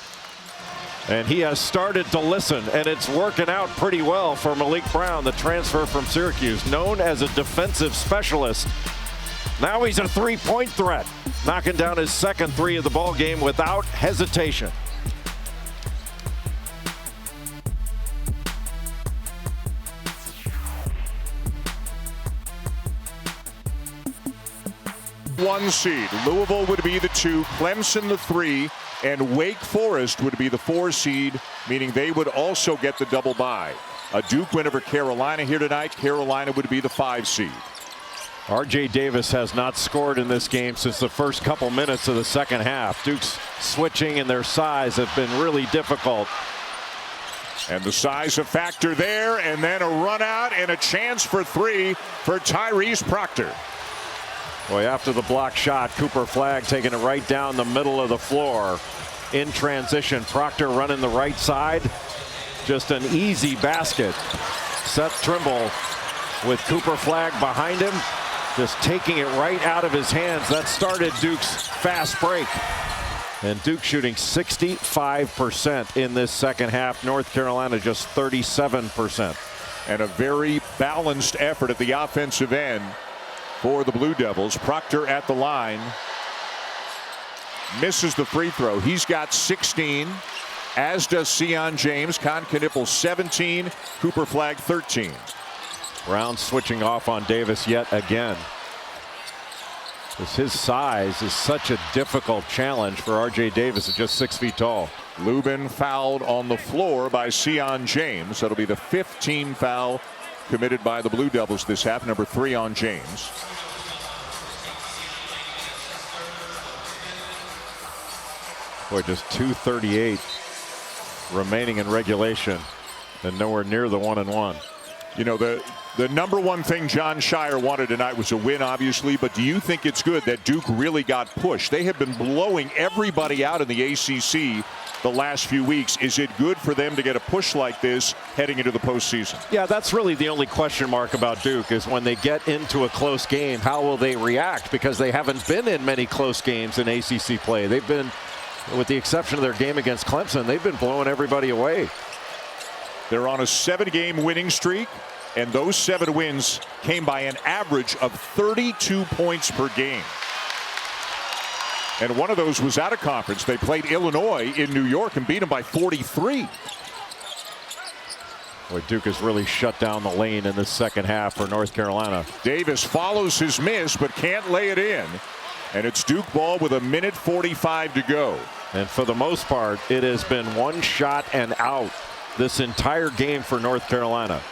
And he has started to listen, and it's working out pretty well for Malik Brown, the transfer from Syracuse, known as a defensive specialist. Now he's a 3-point threat, knocking down his second 3 of the ball game without hesitation. One seed. Louisville would be the 2, Clemson the 3, and Wake Forest would be the 4 seed, meaning they would also get the double bye. A Duke win over Carolina here tonight. Carolina would be the 5 seed. R.J. Davis has not scored in this game since the first couple minutes of the second half. Duke's switching and their size have been really difficult. And the size a factor there, and then a run out and a chance for 3 for Tyrese Proctor. Boy, after the block shot, Cooper Flagg taking it right down the middle of the floor in transition. Proctor running the right side. Just an easy basket. Seth Trimble with Cooper Flagg behind him, just taking it right out of his hands. That started Duke's fast break. And Duke shooting 65% in this second half. North Carolina just 37%. And a very balanced effort at the offensive end for the Blue Devils. Proctor at the line. Misses the free throw. He's got 16, as does Sion James. Kon Knueppel 17, Cooper Flagg 13. Brown switching off on Davis yet again. His size is such a difficult challenge for R.J. Davis at just 6 feet tall. Lubin fouled on the floor by Sion James. That'll be the 15th foul committed by the Blue Devils this half, number 3 on James. Boy, just 2:38 remaining in regulation and nowhere near the 1-and-1. You know, the number one thing John Shire wanted tonight was a win, obviously, but do you think it's good that Duke really got pushed? They have been blowing everybody out in the ACC the last few weeks. Is it good for them to get a push like this heading into the postseason? Yeah, that's really the only question mark about Duke, is when they get into a close game, how will they react? Because they haven't been in many close games in ACC play. They've been, with the exception of their game against Clemson, they've been blowing everybody away. They're on a 7-game winning streak, and those 7 wins came by an average of 32 points per game. And one of those was out of conference. They played Illinois in New York and beat them by 43. Boy, Duke has really shut down the lane in the second half for North Carolina. Davis follows his miss but can't lay it in. And it's Duke ball with 1:45 to go. And for the most part, it has been one shot and out this entire game for North Carolina.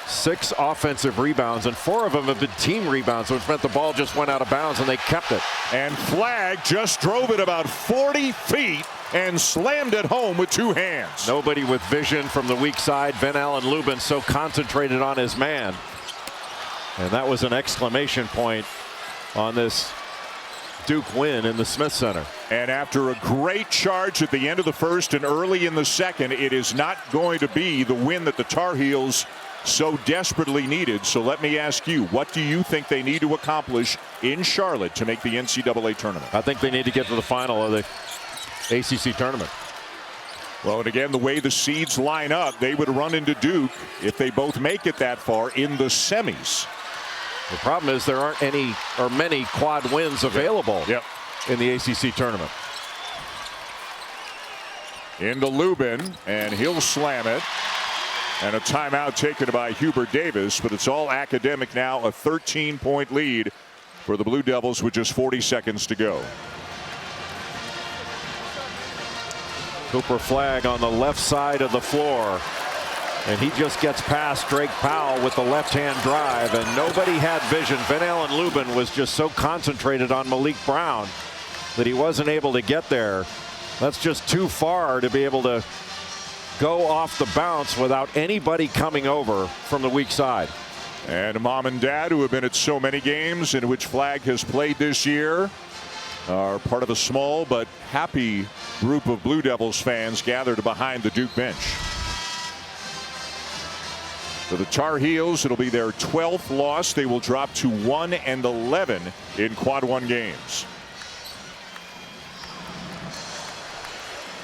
6 offensive rebounds, and 4 of them have been team rebounds, which meant the ball just went out of bounds and they kept it. And Flagg just drove it about 40 feet and slammed it home with 2 hands. Nobody with vision from the weak side. Van Allen Lubin so concentrated on his man. And that was an exclamation point on this Duke win in the Smith Center. And after a great charge at the end of the first and early in the second, it is not going to be the win that the Tar Heels so desperately needed. So let me ask you, what do you think they need to accomplish in Charlotte to make the NCAA tournament? I think they need to get to the final of the ACC tournament. Well, and again, the way the seeds line up, they would run into Duke if they both make it that far in the semis. The problem is there aren't any or many quad wins available in the ACC tournament. Into Lubin, and he'll slam it. And a timeout taken by Hubert Davis, but it's all academic now. A 13-point lead for the Blue Devils with just 40 seconds to go. Cooper Flagg on the left side of the floor. And he just gets past Drake Powell with the left-hand drive, and nobody had vision. Van Allen Lubin was just so concentrated on Malik Brown that he wasn't able to get there. That's just too far to be able to go off the bounce without anybody coming over from the weak side. And mom and dad, who have been at so many games in which Flagg has played this year, are part of a small but happy group of Blue Devils fans gathered behind the Duke bench. For the Tar Heels, it'll be their 12th loss. They will drop to 1-11 in quad 1 games.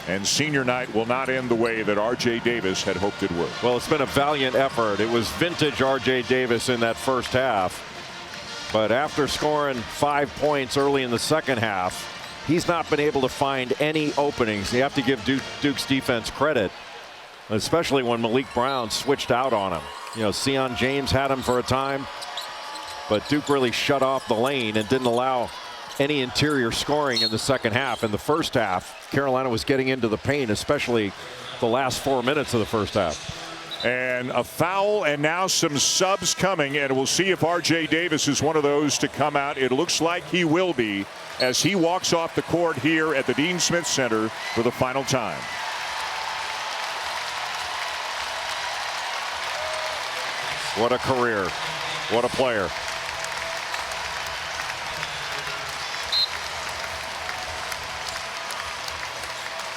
And senior night will not end the way that R.J. Davis had hoped it would. Well, it's been a valiant effort. It was vintage R.J. Davis in that first half. But after scoring 5 points early in the second half, he's not been able to find any openings. You have to give Duke's defense credit, especially when Malik Brown switched out on him. You know, Sion James had him for a time, but Duke really shut off the lane and didn't allow any interior scoring in the second half. In the first half, Carolina was getting into the paint, especially the last 4 minutes of the first half. And a foul, and now some subs coming, and we'll see if R.J. Davis is one of those to come out. It looks like he will be as he walks off the court here at the Dean Smith Center for the final time. What a career. What a player.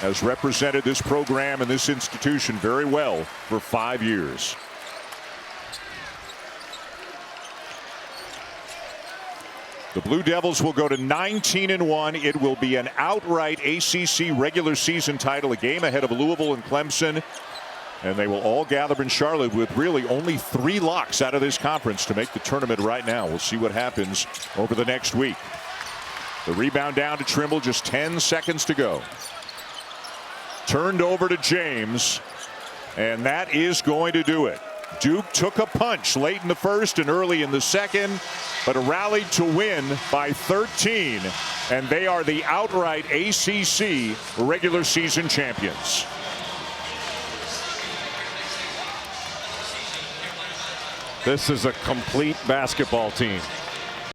Has represented this program and this institution very well for 5 years. The Blue Devils will go to 19-1. It will be an outright ACC regular season title, a game ahead of Louisville and Clemson. And they will all gather in Charlotte with really only 3 locks out of this conference to make the tournament right now. We'll see what happens over the next week. The rebound down to Trimble, just 10 seconds to go. Turned over to James, and that is going to do it. Duke took a punch late in the first and early in the second, but rallied to win by 13, and they are the outright ACC regular season champions. This is a complete basketball team.